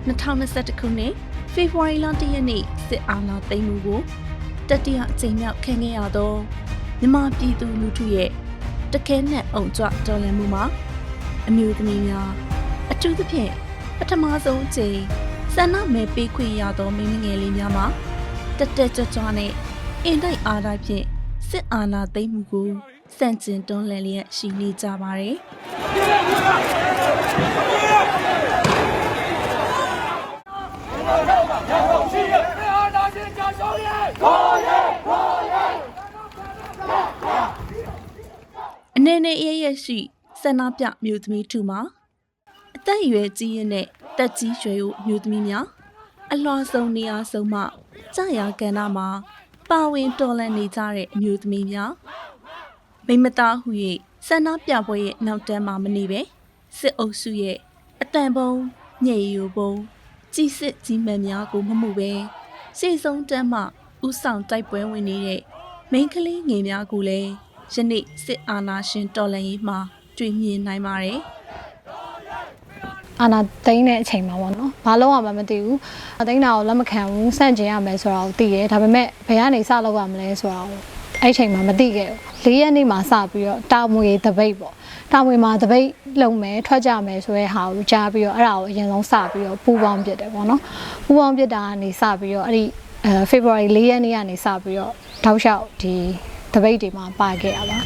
2021ခုနှစ်ဖေဖော်ဝါရီလ1ရက်နေ့စစ်အာဏာသိမ်းမှုကိုတတိယအကြိမ်မြောက်ခံခဲ့ရသောမြန်မာပြည်သူလူထုရဲ့တခဲနဲ့အုံကြွတော်လှန်မှုမှာအမျိုးသမီးများအထူးသဖြင့်ပထမဆုံးအကြိမ်ဆန္ဒမဲပေးခွင့်ရသောမိန်းမငယ်လေးများမှာတက်တက်ကြွကြွနဲ့အင်တိုက်အားတိုက်ဖြင့်စစ်အာဏာသိမ်းမှုကိုစန့်ကျင်တွန်းလှန်လျက်ရှိနေကြပါတယ်။အနေနဲ့ရရရှိဆန္ဒပြမျိုးသမီးထုမှာအသက်အရွယ်ကြီးရတဲ့တက်ကြီးရွယ်ဦးမျိုးသမီးများအလွှာဆုံးနေရာဆုံးမှကြာရကဏ္ဍမှာပါဝင်တော်လှန်နေကြတဲ့အမျိုးသမီးများမိမသားဟု၍ဆန္ဒပြပွဲရဲ့နောက်တန်းမှာမနေပဲစစ်အုပ်စုရဲ့အတန်ပုံညှိရိုးပုံကြီးစစ်ကြီးမှန်များကိုမမှုပဲရှေ့ဆုံးတန်းမှဥဆောင်တိုက်ပွဲဝင်နေတဲ့မိန်းကလေးငယ်များကိုလည်းယနေ့စစ်အာဏာရှင်တော်လှန်ရေးမှာတွေ့မြင်နိုင်ပါတယ်။အာဏာသိမ်းတဲ့အချိန်မှာပေါ့နော်။ဘာလို့မှမသိဘူး။သိမ်းတာကိုလက်မခံဘူး။စန့်ကျင်ရမယ်ဆိုတာကိုသိရဲ။ဒါပေမဲ့ဘယ်ကနေစလုပ်ရမလဲဆိုတာကိုအဲ့ချိန်မှာမသိခဲ့ဘူး။4ရက်နေ့မှာစပြီးတော့တာမွေတပိတ်ပေါ့။တာမွေမှာတပိတ်လုံမယ်ထွက်ကြမယ်ဆိုတဲ့ဟာကိုကြားပြီးတော့အဲ့ဒါကိုအရင်ဆုံးစပြီးတော့ပူပေါင်းပြစ်တယ်ပေါ့နော်။ပူပေါင်းပြစ်တာကနေစပြီးတော့အဲ့ဒီဖေဖော်ဝါရီ4ရက်နေ့ကနေစပြီးတော့တောက်လျှောက်ဒီတပိတ်တွေမှာပါခဲ့ရပါ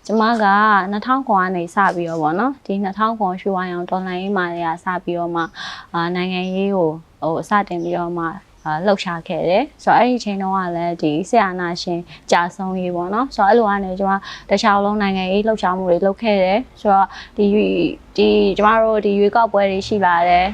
ကျမက2000ခွန်ကနေစပြီးတော့ဗောနော်ဒီ2000ခွန်ရွှေဝိုင်းအောင်ဒေါ်လာရေးမှာလည်းစပြီးတော့မှနိုင်ငံရေးကိုစတင်ပြီးတော့မှလှုပ်ရှားခဲ့တယ်ဆိုတော့အဲ့ဒီအချိန်တုန်းကလည်းဒီဆရာနာရှင်ကြာဆုံးရေးပေါ့နော်ဆိုတော့အဲ့လိုကနေကျွန်မတခြားလုံးနိုင်ငံရေးလှုပ်ရှားမှုတွေလုပ်ခဲ့တယ်ဆိုတော့ဒီကျမတို့ဒီရွေးကောက်ပွဲတွေရှိလာတယ်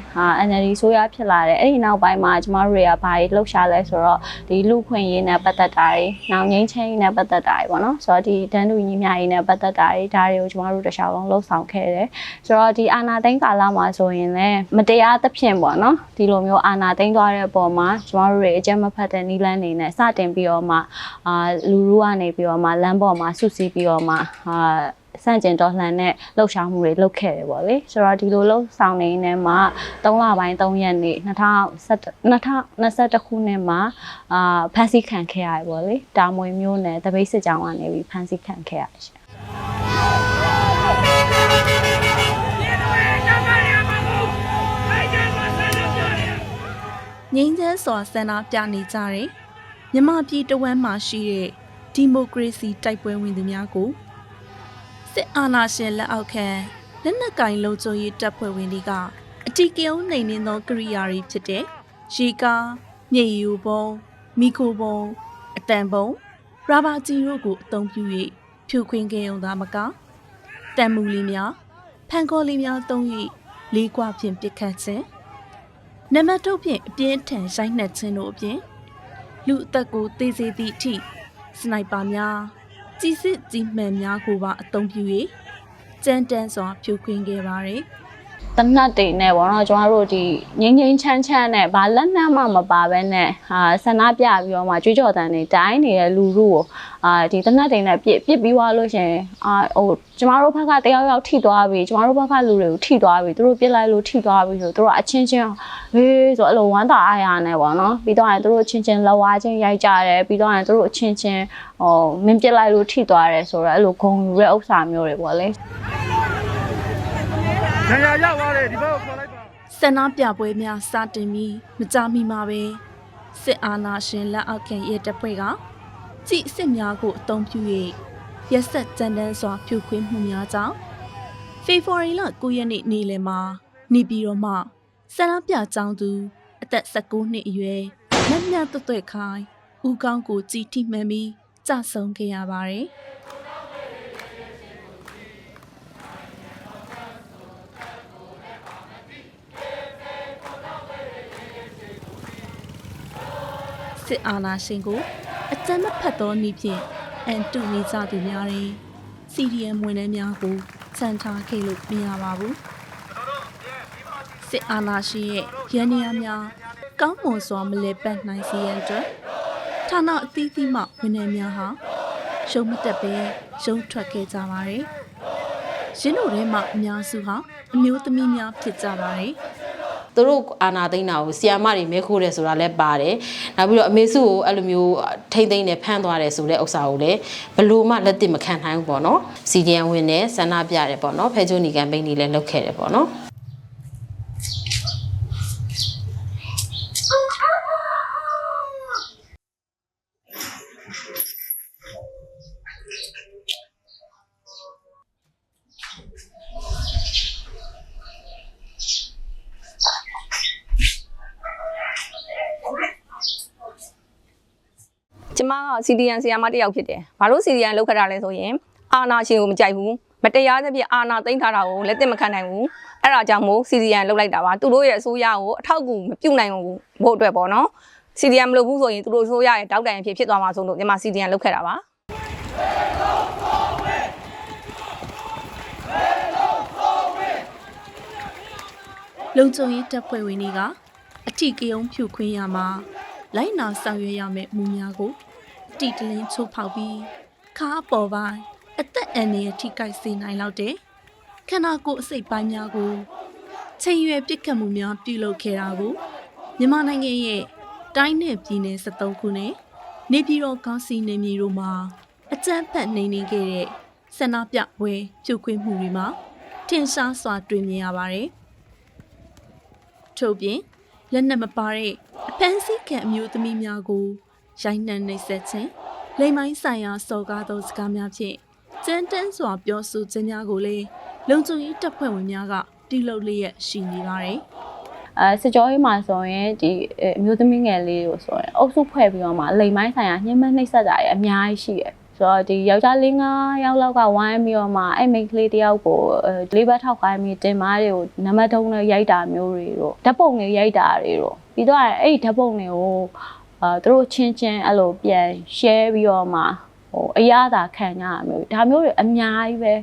NLD ဆိုရဖြစ်လာတယ်အဲ့ဒီနောက်ပိုင်းမှာကျမတို့တွေကဘာတွေလှုပ်ရှားလဲဆိုတော့ဒီလူခွင့်ရေးနဲ့ပတ်သက်တာတွေနောက်ငင်းချင်းရေးနဲ့ပတ်သက်တာတွေပေါ့နော်ဆိုတော့ဒီတန်းတူညီမျှရေးနဲ့ပတ်သက်တာတွေဒါတွေကိုကျမတို့တခြားလုံးလှုပ်ဆောင်ခဲ့တယ်ဆိုတော့ဒီအာဏာသိမ်းကာလမှာဆိုရင်လည်းမတရားသဖြင့်ပေါ့နော်ဒီလိုမျိုးအာဏာသိမ်းသွားတဲ့အပေါ်မှာကျမတို့တွေအကြမ်းမဖက်တဲ့နီးလန်းနေနဲ့စတင်ပြီးတော့မှလူလူကနေပြီးတော့မှလမ်းပေါ်မှာဆုစီးပြီးတော့မှစန့်ကျင်တော်လှန်တဲ့လှုပ်ရှားမှုတွေလုပ်ခဲ့တယ်ပေါ့လေဆိုတော့ဒီလိုလှုပ်ဆောင်နေနေမှာ3လပိုင်း3ရက်နေ့2021ခုနှစ်မှာဖမ်းဆီးခံခဲ့ရတယ်ပေါ့လေတာမွေမျိုးနဲ့တပိတ်စစ်ကြောင်းကနေပြီးဖမ်းဆီးခံခဲ့ရတယ်ရှင်ငြိမ်းချမ်းစွာဆန္ဒပြနေကြတဲ့မြန်မာပြည်တဝန်းမှာရှိတဲ့ဒီမိုကရေစီတိုက်ပွဲဝင်သူများကိုစစ်အာဏာရှင်လက်အောက်ခံလက်နက်ကင်လုံခြုံရေးတပ်ဖွဲ့ဝင်တွေကအတီးကယုံနှိမ်နင်းသောကိရိယာတွေဖြစ်တဲ့ရေကားမြေယူပုံမီခိုပုံအတန်ပုံရာဘာကြီးတို့ကိုအသုံးပြု၍ဖြိုခွင်းခဲ့ုံသာမကတန်မူလေးများဖန်ကောလေးများသုံး၍လေးကွာဖြင့်ပစ်ခတ်ခြင်းနံပါတ်2ဖြင့်အပြင်းထန်ရိုက်နှက်ခြင်းတို့အပြင်လူအသက်ကိုသေစေသည့်အထိစနိုက်ပါများကြီးစစ်ကြီးမှန်များကိုပါအသုံးပြု၍ကြမ်းတမ်းစွာဖြိုခွင်းခဲ့ပါတယ်။တနတ်တွေနဲ့ပေါ့နော်ကျမတို့ဒီငိမ့်ငိမ့်ချမ်းချမ်းနဲ့ဘာလက်နက်မှမပါဘဲနဲ့ဆန္ဒပြပြီးတော့မှကြွေးကြော်တန်တွေတိုင်းနေတဲ့လူလူကိုဒီတနတ်တွေနဲ့ပြစ်ပြီးသွားလို့ရှင်ကျမတို့ဘက်ကတယောက်ထိသွားပြီကျမတို့ဘက်ကလူတွေကိုထိသွားပြီသူတို့ပြစ်လိုက်လို့ထိသွားပြီဆိုသူတို့အချင်းချင်းဟေးဆိုအဲ့လိုဝမ်းသာအားရနဲ့ပေါ့နော်ပြီးတော့ရင်သူတို့ချင်းချင်းလက်ဝါးချင်းရိုက်ကြတယ်ပြီးတော့ရင်သူတို့အချင်းချင်းမင်းပြစ်လိုက်လို့ထိသွားတယ်ဆိုတော့အဲ့လိုဂုံယူတဲ့ဥစ္စာမျိုးတွေပေါ့လေဆန္ဒပြပွဲများစတင်ပြီးမကြာမီမှာပဲစစ်အာဏာရှင်လက်အောက်ခံရဲတပ်ဖွဲ့ကကြည်စစ်များကိုအုံပြု၍ရက်ဆက်ကြမ်းတမ်းစွာဖြိုခွင်းမှုများကြောင့်ဖေဖော်ဝါရီလ9ရက်နေ့နေ့လယ်မှာနေပြည်တော်မှဆန္ဒပြကြောင်းသူအသက်19နှစ်အရွယ်မမြတ်သွဲ့ခိုင်ဦးကောင်းကိုကြည်ထိမှန်ပြီးကြဆုံးခဲ့ရပါတယ်စစ်အာဏာရှင်ကိုအကြမ်းမဖက်သောနည်းဖြင့်အန်တုနေကြသူများတွင် CDM ဝန်ထမ်းများကိုစံထားခဲ့လို့မရပါဘူး စစ်အာဏာရှင်ရဲ့ရန်နေရများကောင်းမွန်စွာမလဲပတ်နိုင်စေရန်အတွက်ဌာနအသီးသီးမှဝန်ထမ်းများဟာရှုံးမတက်ပဲရုံးထွက်ခဲ့ကြပါတယ်။ရင်းတို့ထဲမှာအများစုဟာအမျိုးသမီးများဖြစ်ကြပါတယ်။သူတို့အာနာသိန်းတာကိုဆီယာမတွေမဲခိုးတယ်ဆိုတာလည်းပါတယ်။နောက်ပြီးတော့အမေစုကိုအဲ့လိုမျိုးထိမ့်သိမ့်နဲ့ဖမ်းသွားတယ်ဆိုတဲ့ဥစ္စာကိုလည်းဘလို့မှလက်သင့်မခံနိုင်ဘူးပေါ့နော်။ CDN ဝင်တယ်ဆန္ဒပြတယ်ပေါ့နော်။ဖဲချိုးနီကမ်ပိန်းတွေလည်းလုပ်ခဲ့တယ်ပေါ့နော်။ကျမက CDN ဆရာမတစ်ယောက်ဖြစ်တယ်။ဘာလို့ CDN လောက်ခတာလဲဆိုရင်အာဏာရှင်ကိုမကြိုက်ဘူး။မတရားသဖြင့်အာဏာသိမ်းထားတာကိုလက်သင့်မခံနိုင်ဘူး။အဲ့ဒါကြောင့်မို့ CDN လောက်လိုက်တာပါ။သူတို့ရဲ့အစိုးရကိုအထောက်အကူမပြုနိုင်ဘူးဖို့အတွက်ပေါ့နော်။ CDN မလုပ်ဘူးဆိုရင်သူတို့အစိုးရရဲ့တောက်တိုင်အဖြစ်ဖြစ်သွားမှာဆိုလို့ကျမ CDN လောက်ခဲ့တာပါ။လုံခြုံရေးတပ်ဖွဲ့ဝင်တွေကအထီးကယုံဖြူခွင်းရမှာလိုက်နာဆောင်ရွက်ရမယ့်မူများကိုအတိတလင်းချိုးဖောက်ပြီးခါပေါ်ပိုင်းအသက်အန္တရာယ်ထိခိုက်စေနိုင်လောက်တဲ့ခန္ဓာကိုယ်အစိတ်ပိုင်းများကိုချိန်ရွယ်ပစ်ခတ်မှုများပြုလုပ်ခဲ့တာကိုမြန်မာနိုင်ငံရဲ့တိုင်းနယ်ပြည်နယ်73ခုနဲ့နေပြည်တော်ကောင်စီနယ်မြေတို့မှာအကြမ်းဖက်နှိမ်နင်းခဲ့တဲ့ဆန္ဒပြပွဲပြုခွင့်မှုတွေမှာထင်ရှားစွာတွေ့မြင်ရပါတယ်။ထို့ပြင်လက်နက်မပါတဲ့အဖမ်းဆီးခံအမျိုးသမီးများကိုရိုက်နှက်နှိပ်စက်ခြင်းလိမ်မိုင်းဆိုင်ရာစော်ကားသောစကားများဖြင့်ကြမ်းတမ်းစွာပြောဆိုခြင်းများကိုလည်းလုံခြုံရေးတပ်ဖွဲ့ဝင်များကပြုလုပ်လျက်ရှိနေပါတယ်။စစ်ကြောရေးမှာဆိုရင်ဒီအမျိုးသမီးငယ်လေးကိုဆိုရင်အုပ်စုဖွဲ့ပြီးတော့မှလိမ်မိုင်းဆိုင်ရာညှဉ်းပန်းနှိပ်စက်တာတွေအများကြီးရှိတယ်။ဆိုတော့ဒီယောက်ျား၄-၅ယောက်လောက်ကဝိုင်းပြီးတော့မှအဲ့မိန်းကလေးတယောက်ကိုလေးဘက်ထောက်ခိုင်းပြီးတင်မားတွေကိုနံပါတ်3နဲ့ရိုက်တာမျိုးတွေတော့ဓာတ်ပုံတွေရိုက်တာတွေတော့ပြီးတော့အဲ့ဒီဓာတ်ပုံတွေကိုသူတို့ချင်းချင်းအဲ့လိုပြန် share ပြီးတော့မှအရသာခံကြရမျိုးဒါမျိုးတွေအများကြီးပဲ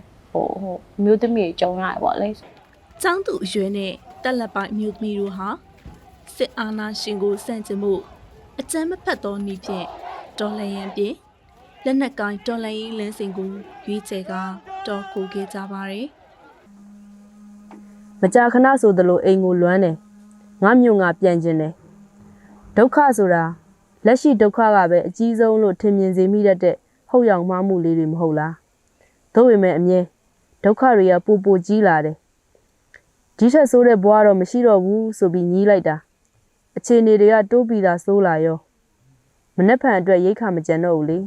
မျိုးသမီးကြုံရတယ်ပေါ့လေ။ចောင်းသူအရွယ်နဲ့တက်လက်ပိုင်းမျိုးသမီးတို့ဟာစစ်အာဏာရှင်ကိုစန့်ကျင်မှုအကြမ်းမဖက်သောနည်းဖြင့်တော်လှန်ရန်ပြေလက်နက်ကိုင်းတော်လှန်ရေးလမ်းစဉ်ကိုရွေးချယ်ကတော်ကိုခဲ့ကြပါတယ်။မကြာခဏဆိုသလိုအိမ်ကိုလွမ်းတယ်။ငါမြို့ငါပြန်ကျင်တယ်။ဒုက္ခဆိုတာလက်ရှိဒုက္ခကပဲအကြီးဆုံးလို့ထင်မြင်စေမိတတ်တဲ့ဟုတ်ရောင်မှားမှုလေးတွေမဟုတ်လား။သို့ပေမဲ့အမြဲဒုက္ခတွေကပိုကြီးလာတယ်။ဒီထက်ဆိုးတဲ့ဘဝတော့မရှိတော့ဘူးဆိုပြီးညီးလိုက်တာ။အခြေအနေတွေကတိုးပြီးသားဆိုးလာရော။မနှက်ဖန်အတွက်ရိတ်ခါမကြံတော့ဘူးလေ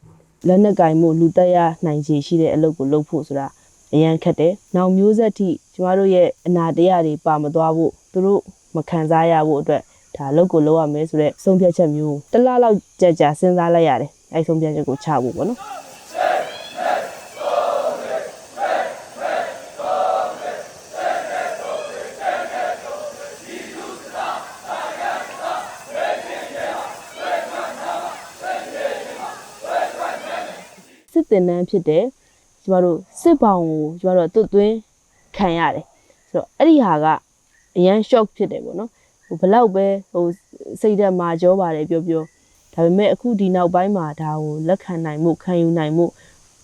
။လက်နက်ကင်မှုလူတက်ရနိုင်ခြေရှိတဲ့အလုပ်ကိုလုပ်ဖို့ဆိုတာအရန်ခက်တယ်။နောက်မျိုးဆက်ထိကျမတို့ရဲ့အနာတရားတွေပါမသွားဖို့သူတို့မခံစားရဖို့အတွက်ဒါအလုပ်ကိုလုပ်ရမယ်ဆိုတဲ့ဆုံးဖြတ်ချက်မျိုးတစ်လလောက်ကြာစဉ်းစားလိုက်ရတယ်။အဲဆုံးဖြတ်ချက်ကိုချဖို့ပေါ့နော်။စစ်တင်နှန်းဖြစ်တဲ့ကျမတို့စစ်ပေါင်ကိုကျမတို့တွတ်သွင်းခံရတယ်ဆိုတော့အဲ့ဒီဟာကအရန် shock ဖြစ်တယ်ပေါ့နော်ဘလောက်ပဲစိတ်ဓာတ်မာကြောပါတယ်ပြောဒါပေမဲ့အခုဒီနောက်ပိုင်းမှာဒါကိုလက်ခံနိုင်မှုခံယူနိုင်မှု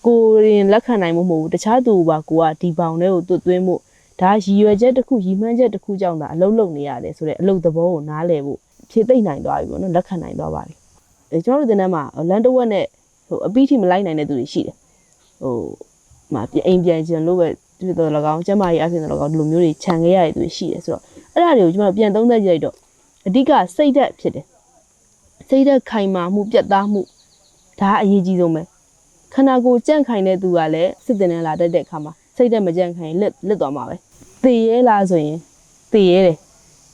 ကိုရင်လက်ခံနိုင်မှုမဟုတ်ဘူးတခြားသူပါကိုကဒီပေါင်တွေကိုတွတ်သွင်းမှုဒါရည်ရွယ်ချက်တစ်ခုရည်မှန်းချက်တစ်ခုကြောင့်ဒါအလုပ်လုပ်နေရတယ်ဆိုတော့အလုပ်သဘောကိုနားလည်ဖို့ဖြည့်သိမ့်နိုင်သွားပြီပေါ့နော်လက်ခံနိုင်သွားပါပြီကျွန်တော်တို့တင်တန်းမှာလန်တဝက်နဲ့အပီးထိမလိုက်နိုင်တဲ့သူတွေရှိတယ်မအိမ်ပြန်ကျင်လို့ပဲဖြစ်တော့၎င်းကျမကြီးအဖြစ်တော့၎င်းဒီလိုမျိုးတွေခြံခဲ့ရတဲ့သူတွေရှိတယ်ဆိုတော့အဲ့ဒါတွေကိုကျွန်တော်ပြန်သုံးသပ်ကြည့်လိုက်တော့အဓိကစိတ်ဓာတ်ဖြစ်တယ်စိတ်ဓာတ်ခိုင်မာမှုပြတ်သားမှုဒါအရေးကြီးဆုံးပဲခန္ဓာကိုယ်ကြန့်ခိုင်တဲ့သူကလည်းစစ်တင်နဲ့လာတတ်တဲ့အခါမှာစိတ်ဓာတ်မကြန့်ခိုင်လက်သွားမှာပဲသေရဲလားဆိုရင်သေရဲတယ်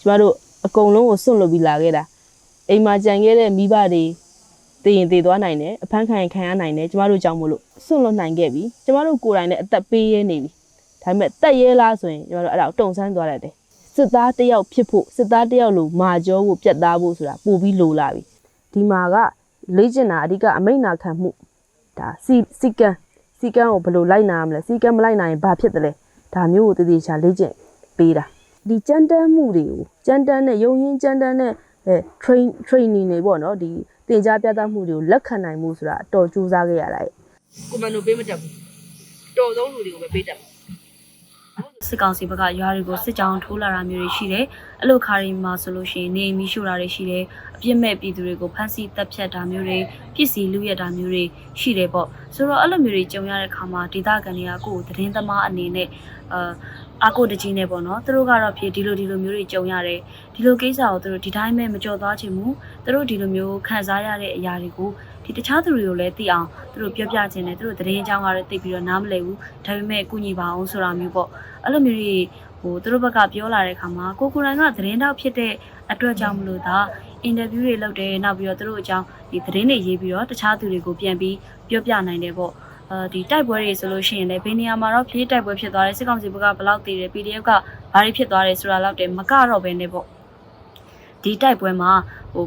ကျွန်တော်တို့အကုန်လုံးကိုစွန့်လွတ်ပြီးလာခဲ့တာအိမ်မှာကြံခဲ့တဲ့မိဘတွေသေရင်သေသွားနိုင်တယ်အဖမ်းခံရနိုင်တယ်ကျမတို့ကြောင့်မို့လို့စွန့်လွတ်နိုင်ခဲ့ပြီကျမတို့ကိုယ်တိုင်လည်းအသက်ပေးရဲနေပြီဒါပေမဲ့တက်ရဲလားဆိုရင်ကျမတို့အဲ့ဒါကိုတုံဆန်းသွားတတ်တယ်စစ်သားတယောက်ဖြစ်ဖို့စစ်သားတယောက်လိုမာကြောဖို့ပြတ်သားဖို့ဆိုတာပို့ပြီးလိုလာပြီဒီမှာကလေ့ကျင့်တာအဓိကအမိန့်နာခံမှုဒါစီကံကိုဘယ်လိုလိုက်နာရမလဲစီကံမလိုက်နိုင်ရင်ဘာဖြစ်တယ်လဲဒါမျိုးကိုတည်တည်ချာလေ့ကျင့်ပေးတာ ဒီကြမ်းတမ်းမှုတွေကိုကြမ်းတမ်းတဲ့ရုံရင်းကြမ်းတမ်းတဲ့training တွေပေါ့နော်ဒီသင်ကြားပြသမှုတွေကိုလက်ခံနိုင်မှုဆိုတာအတော်ကြိုးစားခဲ့ရတာကွန်မန်ဒိုပေးမတက်ဘူးတော်ဆုံးလူတွေကိုပဲပေးတက်စစ်ကောင်စီဘက်ကရွာတွေကိုစစ်ကြောင်းထိုးလာတာမျိုးတွေရှိတယ်။အဲ့လိုခါရီမှာဆိုလို့ရှိရင်နေမီရှို့တာတွေရှိတယ်။အပြစ်မဲ့ပြည်သူတွေကိုဖမ်းဆီးတပ်ဖြတ်တာမျိုးတွေပစ္စည်းလူရတာမျိုးတွေရှိတယ်ပေါ့။ဆိုတော့အဲ့လိုမျိုးတွေကြုံရတဲ့ခါမှာဒေသခံတွေကကိုယ်သတင်းသမားအနေနဲ့အာကိုတကြီးနဲ့ပေါ့နော်။သူတို့ကတော့ဖြစ်ဒီလိုမျိုးတွေကြုံရတယ်။ဒီလိုကိစ္စကိုသူတို့ဒီတိုင်းပဲမကြော်သွားချင်ဘူး။သူတို့ဒီလိုမျိုးခံစားရတဲ့အရာတွေကိုဒီတခြားသူတွေကိုလည်းသိအောင်သူတို့ပြောပြခြင်းနဲ့သူတို့သတင်းအကြောင်းကတော့သိပြီးတော့နားမလည်ဘူးဒါပေမဲ့ကုညီပါအောင်ဆိုတာမျိုးပေါ့အဲ့လိုမျိုးတွေသူတို့ဘက်ကပြောလာတဲ့အခါမှာကိုယ်တိုင်ကသတင်းတောက်ဖြစ်တဲ့အတွက်ကြောင့်မလို့ဒါအင်တာဗျူးတွေလုပ်တယ်နောက်ပြီးတော့သူတို့အကြောင်းဒီသတင်းတွေရေးပြီးတော့တခြားသူတွေကိုပြန်ပြီးပြောပြနိုင်တယ်ပေါ့ဒီတိုက်ပွဲတွေဆိုလို့ရှိရင်လည်းဘယ်နေရာမှာတော့ဖြည့်တိုက်ပွဲဖြစ်သွားတယ်စစ်ကောင်စီဘက်ကဘယ်လောက်တည်တယ် PDF ကဘာတွေဖြစ်သွားတယ်ဆိုတာလောက်တည်းမကတော့ပဲနဲ့ပေါ့ဒီတိုက်ပွဲမှာ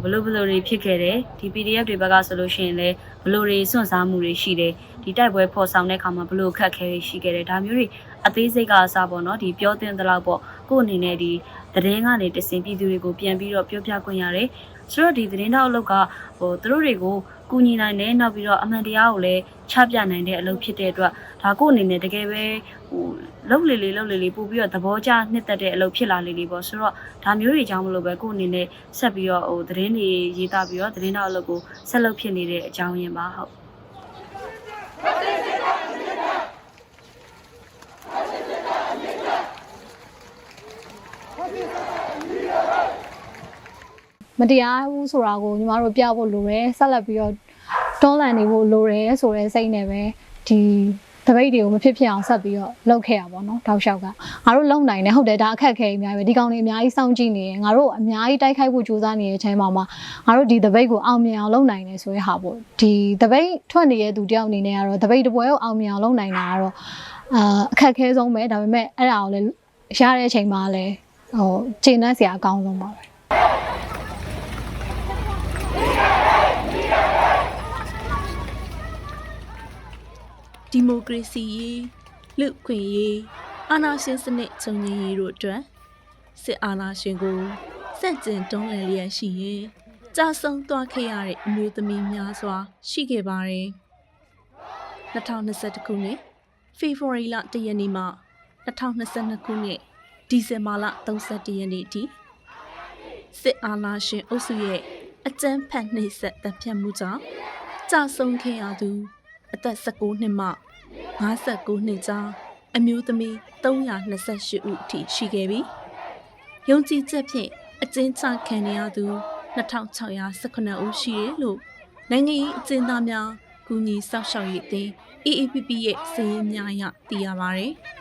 ဘလို့တွေဖြစ်ခဲ့တယ်ဒီ PDF တွေဘက်ကဆိုလို့ရှိရင်လည်းဘလို့တွေစွန့်စားမှုတွေရှိတယ်ဒီတိုက်ပွဲဖော်ဆောင်တဲ့အခါမှာဘလို့ခက်ခဲတွေရှိခဲ့တယ်ဒါမျိုးတွေအသေးစိတ်ကအစားပေါ့နော်ဒီပြောတင်တဲ့လောက်ပေါ့ကို့အနေနဲ့ဒီသတင်းကနေတစင်ပြည်သူတွေကိုပြန်ပြီးတော့ပြောပြခွင့်ရတယ်ဆိုတော့ဒီသတင်းတောက်အလုပ်ကသူတို့တွေကိုကူညီနိုင်တယ်နောက်ပြီးတော့အမှန်တရားကိုလည်းချပြနိုင်တဲ့အလုပ်ဖြစ်တဲ့အတွက်ဒါကို့အနေနဲ့တကယ်ပဲလှုပ်လေပို့ပြီးတော့သဘောကျနှစ်သက်တဲ့အလုပ်ဖြစ်လာလေပေါ့ဆိုတော့ဒါမျိုးတွေကြောင့်မလို့ပဲကို့အနေနဲ့ဆက်ပြီးတော့သတင်းတွေရေးသားပြီးတော့သတင်းတောက်အလုပ်ကိုဆက်လုပ်ဖြစ်နေတဲ့အကြောင်းရင်းပါဟုတ်မတရားဘူးဆိုတာကိုညီမတို့ပြဖို့လိုတယ်ဆက်လက်ပြီးတော့တွန်းလှန်နေဖို့လိုတယ်ဆိုတဲ့စိတ်နဲ့ပဲဒီတပိတ်တွေကိုမဖြစ်အောင်ဆက်ပြီးတော့လုပ်ခဲ့ရပါတော့တောက်လျှောက်ကငါတို့လုံနိုင်တယ်ဟုတ်တယ်ဒါအခက်ခဲအများပဲဒီကောင်တွေအများကြီးစောင့်ကြည့်နေတယ်ငါတို့အများကြီးတိုက်ခိုက်ဖို့ကြိုးစားနေတဲ့အချိန်မှာငါတို့ဒီတပိတ်ကိုအောင်မြင်အောင်လုပ်နိုင်တယ်ဆိုရဲဟာပေါ့ဒီတပိတ်ထွက်နေတဲ့သူတယောက်အနေနဲ့ကတော့တပိတ်တပွဲကိုအောင်မြင်အောင်လုပ်နိုင်တာကတော့အခက်ခဲဆုံးပဲဒါပေမဲ့အဲ့ဒါကိုလည်းရတဲ့အချိန်မှာလည်းကျေနပ်စရာအကောင်းဆုံးပါပဲဒီမိုကရေစီရေးလူ့အခွင့်အရေးအာဏာရှင်စနစ်ချုပ်ငြိမ်းရေးတို့အတွက်စစ်အာဏာရှင်ကိုစန့်ကျင်တွန်းလှန်လျက်ရှိရင်ကြာဆုံးသွားခဲ့ရတဲ့အမျိုးသမီးများစွာရှိခဲ့ပါတယ်2021ခုနှစ်ဖေဖော်ဝါရီလ1ရက်နေ့မှ2022ခုနှစ်ဒီဇင်ဘာလ31ရက်နေ့ထိစစ်အာဏာရှင်အုပ်စုရဲ့အကြမ်းဖက်နှိပ်စက်တပ်ဖြတ်မှုကြောင့်ကြာဆုံးခဲ့ရသူအသက်19နှစ်မှ59နှစ်ကြားအမျိုးသမီး328ဦးအထိရှိခဲ့ပြီးယုံကြည်ချက်ဖြင့်အကျဉ်းချခံရသူ2619ဦးရှိတယ်လို့နိုင်ငံရေးအကျဉ်းသားများကူညီစောင့်ရှောက်ရေးအသင်း AAPP ရဲ့စာရင်းများအရသိရပါတယ်။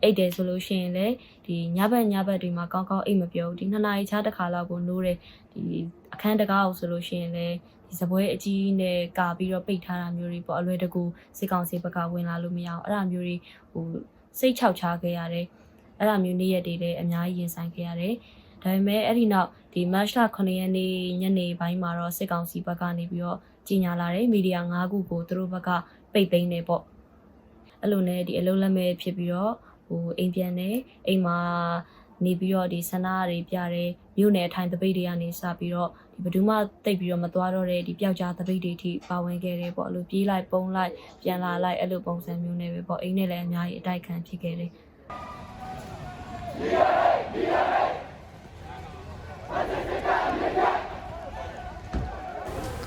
အိတ်တယ်ဆိုလို့ရှိရင်လည်းဒီညဘက်တွေမှာကောင်းကောင်းအိတ်မပြောဘူးဒီ2နာရီချတစ်ခါလောက်ကိုနိုးတယ်ဒီအခန်းတကားကိုဆိုလို့ရှိရင်လည်းဒီစပွဲအကြီးနဲ့ကာပြီးတော့ပိတ်ထားတာမျိုးတွေပေါ့အလွယ်တကူစစ်ကောင်စီဘက်ကဝင်လာလို့မရအောင်အဲ့ဒါမျိုးတွေစိတ်ချောက်ချခဲ့ရတယ်အဲ့ဒါမျိုးနေ့ရက်တွေလည်းအများကြီးရင်ဆိုင်ခဲ့ရတယ်ဒါပေမဲ့အဲ့ဒီနောက်ဒီမတ်လ9ရက်နေ့ညနေပိုင်းမှာတော့စစ်ကောင်စီဘက်ကနေပြီးတော့ကြီးညာလာတယ်မီဒီယာ9ခုကိုသူတို့ဘက်ကပိတ်သိမ်းနေပေါ့အဲ့လိုနဲ့ဒီအလုံးလက်မဲ့ဖြစ်ပြီးတော့အိမ်ပြန်နေအိမ်မှာနေပြီးတော့ဒီဆန္ဒတွေပြတယ်မြို့နယ်အထိုင်တပိတ်တွေကနေစပြီးတော့ဒီဘယ်သူမှတိတ်ပြီးတော့မသွားတော့တဲ့ဒီပျောက်ကြားတပိတ်တွေထိပါဝင်ခဲ့တယ်ပေါ့အဲ့လိုပြေးလိုက်ပုံလိုက်ပြန်လာလိုက်အဲ့လိုပုံစံမျိုးနဲ့ပဲပေါ့အိမ်နဲ့လည်းအများကြီးအတိုက်ခံဖြစ်ခဲ့တယ်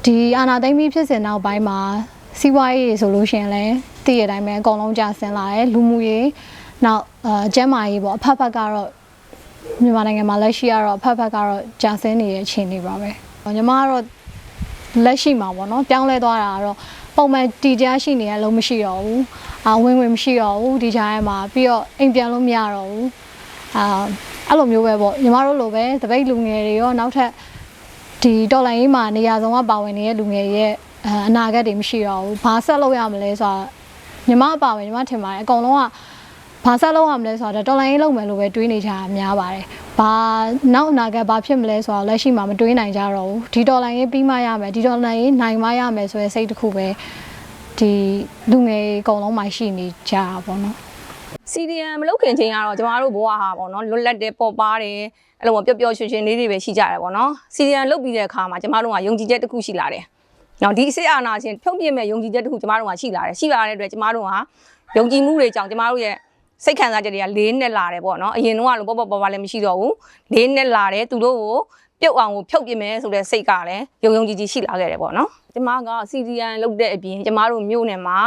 ဒီအာနာသိမ့်ပြီးဖြစ်စဉ်နောက်ပိုင်းမှာစီးပွားရေးဆိုလို့ရှိရင်လည်းတည်ရတိုင်းပဲအကုန်လုံးကျဆင်းလာတယ်လူမှုရေးနောက်ကျန်းမာရေးပေါ့အဖက်ဖက်ကတော့မြန်မာနိုင်ငံမှာလက်ရှိကတော့အဖက်ဖက်ကတော့ကျဆင်းနေတဲ့အခြေအနေပါပဲညီမကတော့လက်ရှိမှာပေါ့နော်ပြောင်းလဲသွားတာကတော့ပုံမှန်တည်ကြရှိနေရလုံးမရှိတော့ဘူးဝင်မရှိတော့ဘူးဒီကြားထဲမှာပြီးတော့အိမ်ပြန်လို့မရတော့ဘူးအဲ့လိုမျိုးပဲပေါ့ညီမတို့လိုပဲတပိတ်လူငယ်တွေရောနောက်ထပ်ဒီတော်လိုင်းရေးမှာနေရာဆုံးကပါဝင်နေတဲ့လူငယ်ရဲ့အနာဂတ်တွေမရှိတော့ဘူးဘာဆက်လုပ်ရမလဲဆိုတော့ညီမအပါဝင်ညီမထင်ပါတယ်အကုန်လုံးကဘာဆက်လုပ်ရမလဲဆိုတော့တော်လိုင်းရေးလုပ်မယ်လို့ပဲတွေးနေကြတာများပါတယ်ဘာနောက်အနာဂတ်ဘာဖြစ်မလဲဆိုတော့လက်ရှိမှာမတွေးနိုင်ကြတော့ဘူးဒီတော်လိုင်းရေးပြီးမှရမယ်ဒီတော်လိုင်းရေးနိုင်မှရမယ်ဆိုတဲ့စိတ်တစ်ခုပဲ ဒီလူငယ်အကုန်လုံးမှရှိနေကြတာပေါ့နော် CDM မလုပ်ခင်ချိန်ကတော့ကျမတို့ဘဝဟာပေါ့နော်လွတ်လပ်တဲ့ပေါ်ပါတယ်အဲ့လိုပျော်ပျော်ရွှင်ရွှင်လေးတွေပဲရှိကြတယ်ပေါ့နော် CDM လုပ်ပြီးတဲ့အခါမှာကျမတို့ကယုံကြည်ချက်တစ်ခုရှိလာတယ်နော်ဒီစစ်အာဏာရှင်ဖြုတ်ပြမဲ့ယုံကြည်ချက်တစ်ခုကျမတို့ကရှိလာတယ်ရှိလာတဲ့အတွက်ကျမတို့ဟာယုံကြည်မှုတွေကြောင့်ကျမတို့ရဲ့စိတ်ခံစားချက်တွေက၄နှစ်လာတယ်ပေါ့နော်အရင်တော့ကတော့ပေါ့လည်းမရှိတော့ဘူး၄နှစ်လာတယ်သူတို့ကိုပြုတ်အောင်ကိုဖြုတ်ပြမယ်ဆိုတဲ့စိတ်ကလည်းယုံကြည်ရှိလာခဲ့တယ်ပေါ့နော်ကျမက CDM လုပ်တဲ့အပြင်ကျမတို့မြို့နယ်မှာ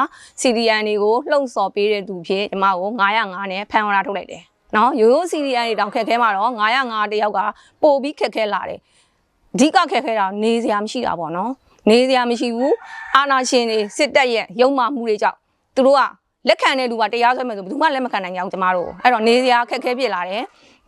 CDM တွေကိုလှုံ့ဆော်ပေးတဲ့သူဖြစ်ကျမကို905နဲ့ဖမ်းဝရထုတ်လိုက်တယ်နော်ရိုးရိုး CDM တွေတောင်ခက်ခဲမှာတော့905တယောက်ကပို့ပြီးခက်ခဲလာတယ်အဓိကခက်ခဲတာနေစရာမရှိတာပေါ့နော်နေစရာမရှိဘူးအာဏာရှင်တွေစစ်တပ်ရဲ့ရုံမာမှုတွေကြောင့်သူတို့ကလက်ခံတဲ့လူကတရားစွဲမယ်ဆိုဘယ်သူမှလက်မခံနိုင်ကြဘူးကျမတို့အဲ့တော့နေစရာခက်ခဲဖြစ်လာတယ်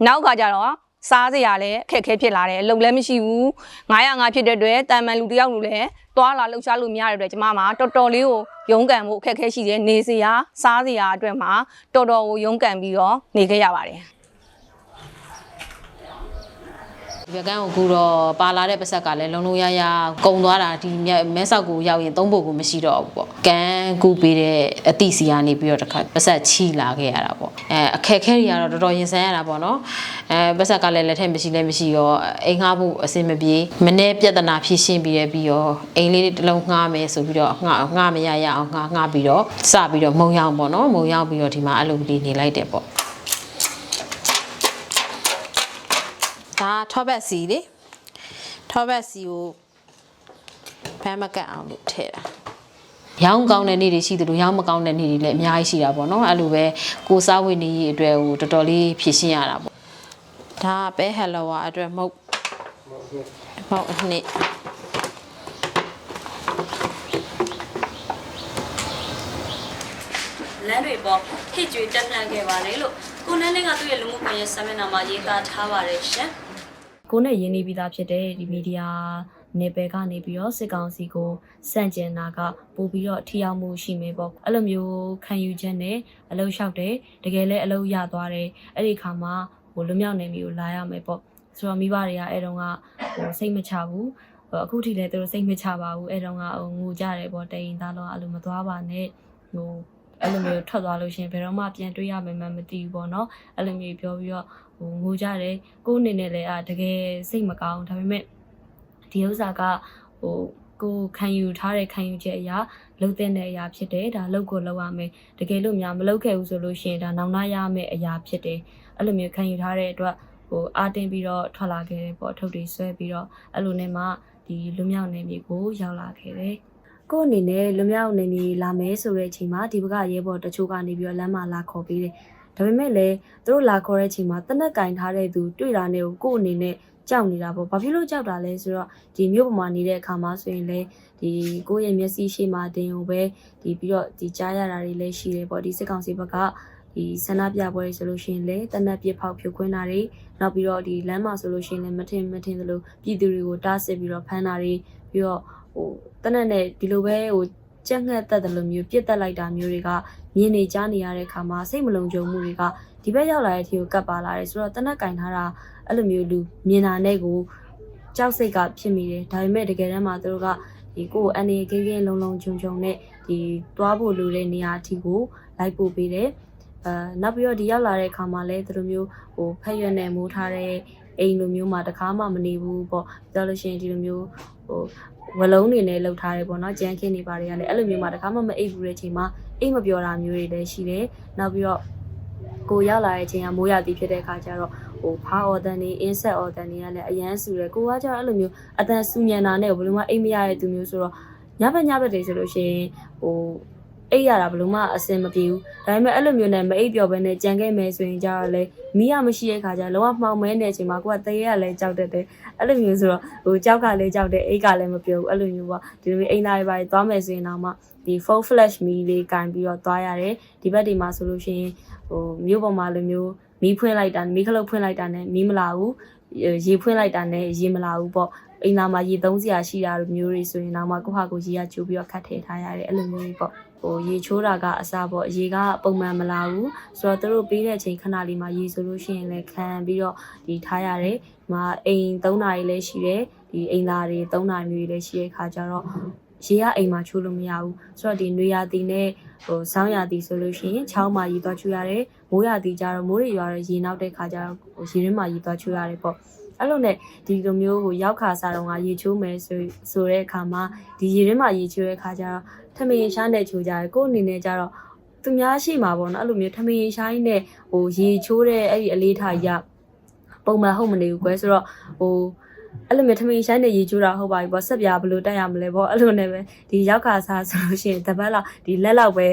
နောက်ကကြတော့စားစရာလည်းအခက်အခဲဖြစ်လာတယ်အလုပ်လည်းမရှိဘူး905ဖြစ်တဲ့အတွက်တာမန်လူတယောက်လူလည်းသွားလာလှုပ်ရှားလို့မရတဲ့အတွက်ကျမမှာတော်တော်လေးကိုရုန်းကန်မှုအခက်အခဲရှိတယ်နေစရာစားစရာအတွက်မှာတော်တော်ကိုရုန်းကန်ပြီးတော့နေခဲ့ရပါတယ်ဒီဘက်ကန်းကိုကူတော့ပါလာတဲ့ပတ်ဆက်ကလည်းလုံးလုံးရရကုံသွားတာဒီမဲဆောက်ကိုရောက်ရင်သုံးဖို့ကိုမရှိတော့ဘူးပေါ့ကန်ကူပေးတဲ့အသည့်စီကနေပြီးတော့တစ်ခါပတ်ဆက်ချီလာခဲ့ရတာပေါ့အခက်ခဲတွေကတော့တော်တော်ရင်ဆိုင်ရတာပေါ့နော်ပတ်ဆက်ကလည်းလက်ထက်မရှိရောအိမ်ငှားဖို့အဆင်မပြေမနေ့ပြဿနာဖြေရှင်းပြီးတော့အိမ်လေးတစ်လုံးငှားမယ်ဆိုပြီးတော့ငှားမရအောင်ငှားပြီးတော့စပြီးတော့မုံရောက်ပေါ့နော်မုံရောက်ပြီးတော့ဒီမှာအဲ့လိုလေးနေလိုက်တယ်ပေါ့ဒါထောပတ်စီလေထောပတ်စီကိုဖမ်းမကတ်အောင်လို့ထည့်တာရောင်းကောင်းတဲ့နေ့တွေရှိသလိုရောင်းမကောင်းတဲ့နေ့တွေလည်းအများကြီးရှိတာပေါ့နော်အဲ့လိုပဲကိုစားဝတ်နေရေးအတွက်ဟိုတော်တော်လေးဖြည့်ရှင်းရတာပေါ့ဒါပဲဟယ်လိုဝါအတွက်မဟုတ်နှစ်လမ်းတွေပေါ်ဟစ်ကြွေတက်လှန်ခဲ့ပါတယ်လို့ကိုနန်းလေးကသူ့ရဲ့လူမှုကွန်ရက်စာမျက်နှာမှာရေးသားထားပါတယ်ရှင်ကိုနဲ့ရင်းနှီးပြီးသားဖြစ်တဲ့ဒီမီဒီယာနယ်ပယ်ကနေပြီးတော့စစ်ကောင်စီကိုစန့်ကျင်တာကပို့ပြီးတော့ထိရောက်မှုရှိမယ်ပေါ့အဲ့လိုမျိုးခံယူချက်နဲ့အလုပ်လျှောက်တယ်တကယ်လည်းအလုပ်ရသွားတယ်အဲ့ဒီခါမှာဟိုလွမြောက်နေမျိုးလာရမယ်ပေါ့ဆိုတော့မိဘတွေကအဲ့တုန်းကဟိုစိတ်မချဘူးအခုထိလည်းသူတို့စိတ်မချပါဘူးအဲ့တုန်းကဟိုငိုကြတယ်ပေါ့တိန်သားတော့အဲ့လိုမသွားပါနဲ့ဟိုအဲ့လိုမျိုးထွက်သွားလို့ရှင်ဘယ်တော့မှပြန်တွေ့ရမယ်မှမသိဘူးပေါ့နော်အဲ့လိုမျိုးပြောပြီးတော့ဟိုငိုကြတယ်ကိုယ်အနေနဲ့လည်းတကယ်စိတ်မကောင်းဒါပေမဲ့ဒီဥစ္စာကဟိုကိုခံယူထားတဲ့ခံယူချက်အရာလှုပ်တဲ့အရာဖြစ်တယ်ဒါလှုပ်ကိုလှုပ်ရမယ်တကယ်လို့များမလှုပ်ခဲ့ဘူးဆိုလို့ရှိရင်ဒါနောက်နာရမယ့်အရာဖြစ်တယ်အဲ့လိုမျိုးခံယူထားတဲ့အတွက်ဟိုအာတင်ပြီးတော့ထွက်လာခဲ့တယ်ပေါ့ထုတ်တွေဆွဲပြီးတော့အဲ့လိုနဲ့မှဒီလွမြောက်နေမျိုးကိုရောက်လာခဲ့တယ်ကိုအနေနဲ့လွမြောက်နေနေလာမယ်ဆိုတဲ့အချိန်မှာဒီဘက်ကရဲဘော်တချို့ကနေပြီးတော့လမ်းမှာလာခေါ်ပေးတယ်ဒါပေမဲ့လည်းသူတို့လာခေါ်တဲ့အချိန်မှာတနက်ကင်ထားတဲ့သူတွေ့တာနဲ့ကိုအနေနဲ့ကြောက်နေတာပေါ့ဘာဖြစ်လို့ကြောက်တာလဲဆိုတော့ဒီမြို့ပေါ်မှာနေတဲ့အခါမှာဆိုရင်လည်းဒီကိုယ့်ရဲ့မျက်စိရှိမှတင်ကိုပဲဒီပြီးတော့ဒီကြားရတာတွေလည်းရှိတယ်ပေါ့ဒီစစ်ကောင်စီဘက်ကဒီဆန္ဒပြပွဲတွေဆိုလို့ရှိရင်လည်းတနက်ပြစ်ဖောက်ဖြိုခွင်းတာတွေနောက်ပြီးတော့ဒီလမ်းမှာဆိုလို့ရှိရင်လည်းမထင်သလိုပြည်သူတွေကိုတားဆစ်ပြီးတော့ဖမ်းတာတွေပြီးတော့ဟိုတနက်နဲ့ဒီလိုပဲဟိုကြက်ငှက်တက်တယ်လို့မျိုးပြစ်တက်လိုက်တာမျိုးတွေကမြင်နေကြားနေရတဲ့အခါမှာစိတ်မလုံခြုံမှုတွေကဒီဘက်ရောက်လာတဲ့အထိကိုကပ်ပါလာတယ်ဆိုတော့တနက်ကင်ထားတာအဲ့လိုမျိုးလူမြင်တာနဲ့ကိုကြောက်စိတ်ကဖြစ်မိတယ်ဒါပေမဲ့တကယ်တမ်းမှာသူတို့ကဒီကိုယ်အနေကင်းလုံခြုံနဲ့ဒီတွားဖို့လိုတဲ့နေရာအထိကိုလိုက်ပို့ပေးတယ်နောက်ပြီးတော့ဒီရောက်လာတဲ့အခါမှာလည်းသူတို့မျိုးဟိုဖက်ရွက်နဲ့မိုးထားတဲ့အိမ်လိုမျိုးမှာတခါမှမနေဘူးပေါ့ပြောလို့ရှိရင်ဒီလိုမျိုးဟိုဝလုံးတွေနဲ့လှုပ်ထားတယ်ပေါ့နော်ကြမ်းခင်းနေပါတယ်ကလည်းအဲ့လိုမျိုးမှာတခါမှမအိပ်ဘူးတဲ့ချိန်မှာအိမ်မပြောတာမျိုးတွေလည်းရှိတယ်နောက်ပြီးတော့ကိုရောက်လာတဲ့အချိန်ကမိုးရသည်ဖြစ်တဲ့အခါကျတော့ဟိုဖားအော်တန်နေအင်းဆက်အော်တန်နေကလည်းအရန်ဆူတယ်ကိုကကျတော့အဲ့လိုမျိုးအတန်ဆူညံတာနဲ့ဘယ်လိုမှအိမ်မရတဲ့သူမျိုးဆိုတော့ညဘက်တွေဆိုလို့ရှိရင်ဟိုအိပ်ရတာဘယ်လိုမှအဆင်မပြေဘူးဒါပေမဲ့အဲ့လိုမျိုးနဲ့မအိပ်ပျော်ဘဲနဲ့ကြံခဲ့မယ်ဆိုရင်ကျတော့လေမီးရမရှိတဲ့ခါကျလုံးဝမှောင်မဲနေတဲ့အချိန်မှာကိုကတရေကလည်းကြောက်တတ်တယ်အဲ့လိုမျိုးဆိုတော့ဟိုကြောက်ကလည်းကြောက်တယ်အိတ်ကလည်းမပြောဘူးအဲ့လိုမျိုးပေါ့ဒီလိုမျိုးအိမ်သားတွေပါသွားမယ်ဆိုရင်တော့မှဒီ full flash မီးလေးကင်ပြီးတော့သွားရတယ်ဒီဘက်ဒီမှာဆိုလို့ရှိရင်ဟိုမြို့ပေါ်မှာလိုမျိုးမီးဖွင့်လိုက်တာမီးခလုတ်ဖွင့်လိုက်တာနဲ့မီးမလာဘူးရေဖွင့်လိုက်တာနဲ့ရေမလာဘူးပေါ့အိမ်သားမှာရေသုံးစရာရှိတာမျိုးတွေဆိုရင်တော့မှကိုဟာကိုရေကချိုးပြီးတော့ခတ်ထည့်ထားရတယ်အဲ့လိုမျိုးပေါ့ဟိုရေချိုးတာကအစားပေါ့ရေကပုံမှန်မလာဘူးဆိုတော့သူတို့ပေးတဲ့အချိန်ခဏလေးမှာရေဆိုလို့ရှိရင်လည်းခံပြီးတော့ဒီထားရတယ်ဒီမှာအိမ်3နာရီလည်းရှိတယ်ဒီအိမ်သားတွေ3နာရီမျိုးလည်းရှိတဲ့ခါကျတော့ ရေရအိမ်မှာချိုးလို့မရဘူးဆိုတော့ဒီနွေရာသီနဲ့ဆောင်းရာသီဆိုလို့ရှိရင်ချောင်းမှာရေသွားချိုးရတယ်မိုးရာသီကျတော့မိုးတွေရွာတော့ရေနောက်တဲ့ခါကျတော့ရေရင်းမှာရေသွားချိုးရတယ်ပေါ့အဲ့လိုနဲ့ဒီလိုမျိုးရောက်ခါစားတော့ရေချိုးမယ်ဆိုတဲ့အခါမှာဒီရေရင်းမှာရေချိုးတဲ့ခါကျတော့ထမင်းရှားနဲ့ချိုးကြတယ်ကိုယ့်အနေနဲ့ကျတော့သူများရှိမှာပေါ့နော်အဲ့လိုမျိုးထမင်းရှားကြီးနဲ့ရေချိုးတဲ့အဲ့ဒီအလေးထားရပုံမှန်ဟုတ်မနေဘူးကွယ်ဆိုတော့အဲ့လိုမျိုးထမင်းဆိုင်နဲ့ရေချိုးတာဟုတ်ပါပြီပေါ့ဆက်ပြားဘယ်လိုတက်ရမလဲပေါ့အဲ့လိုနဲ့ပဲဒီရောက်ခါစားဆိုလို့ရှိရင်တပတ်လောက်ဒီလက်လောက်ပဲ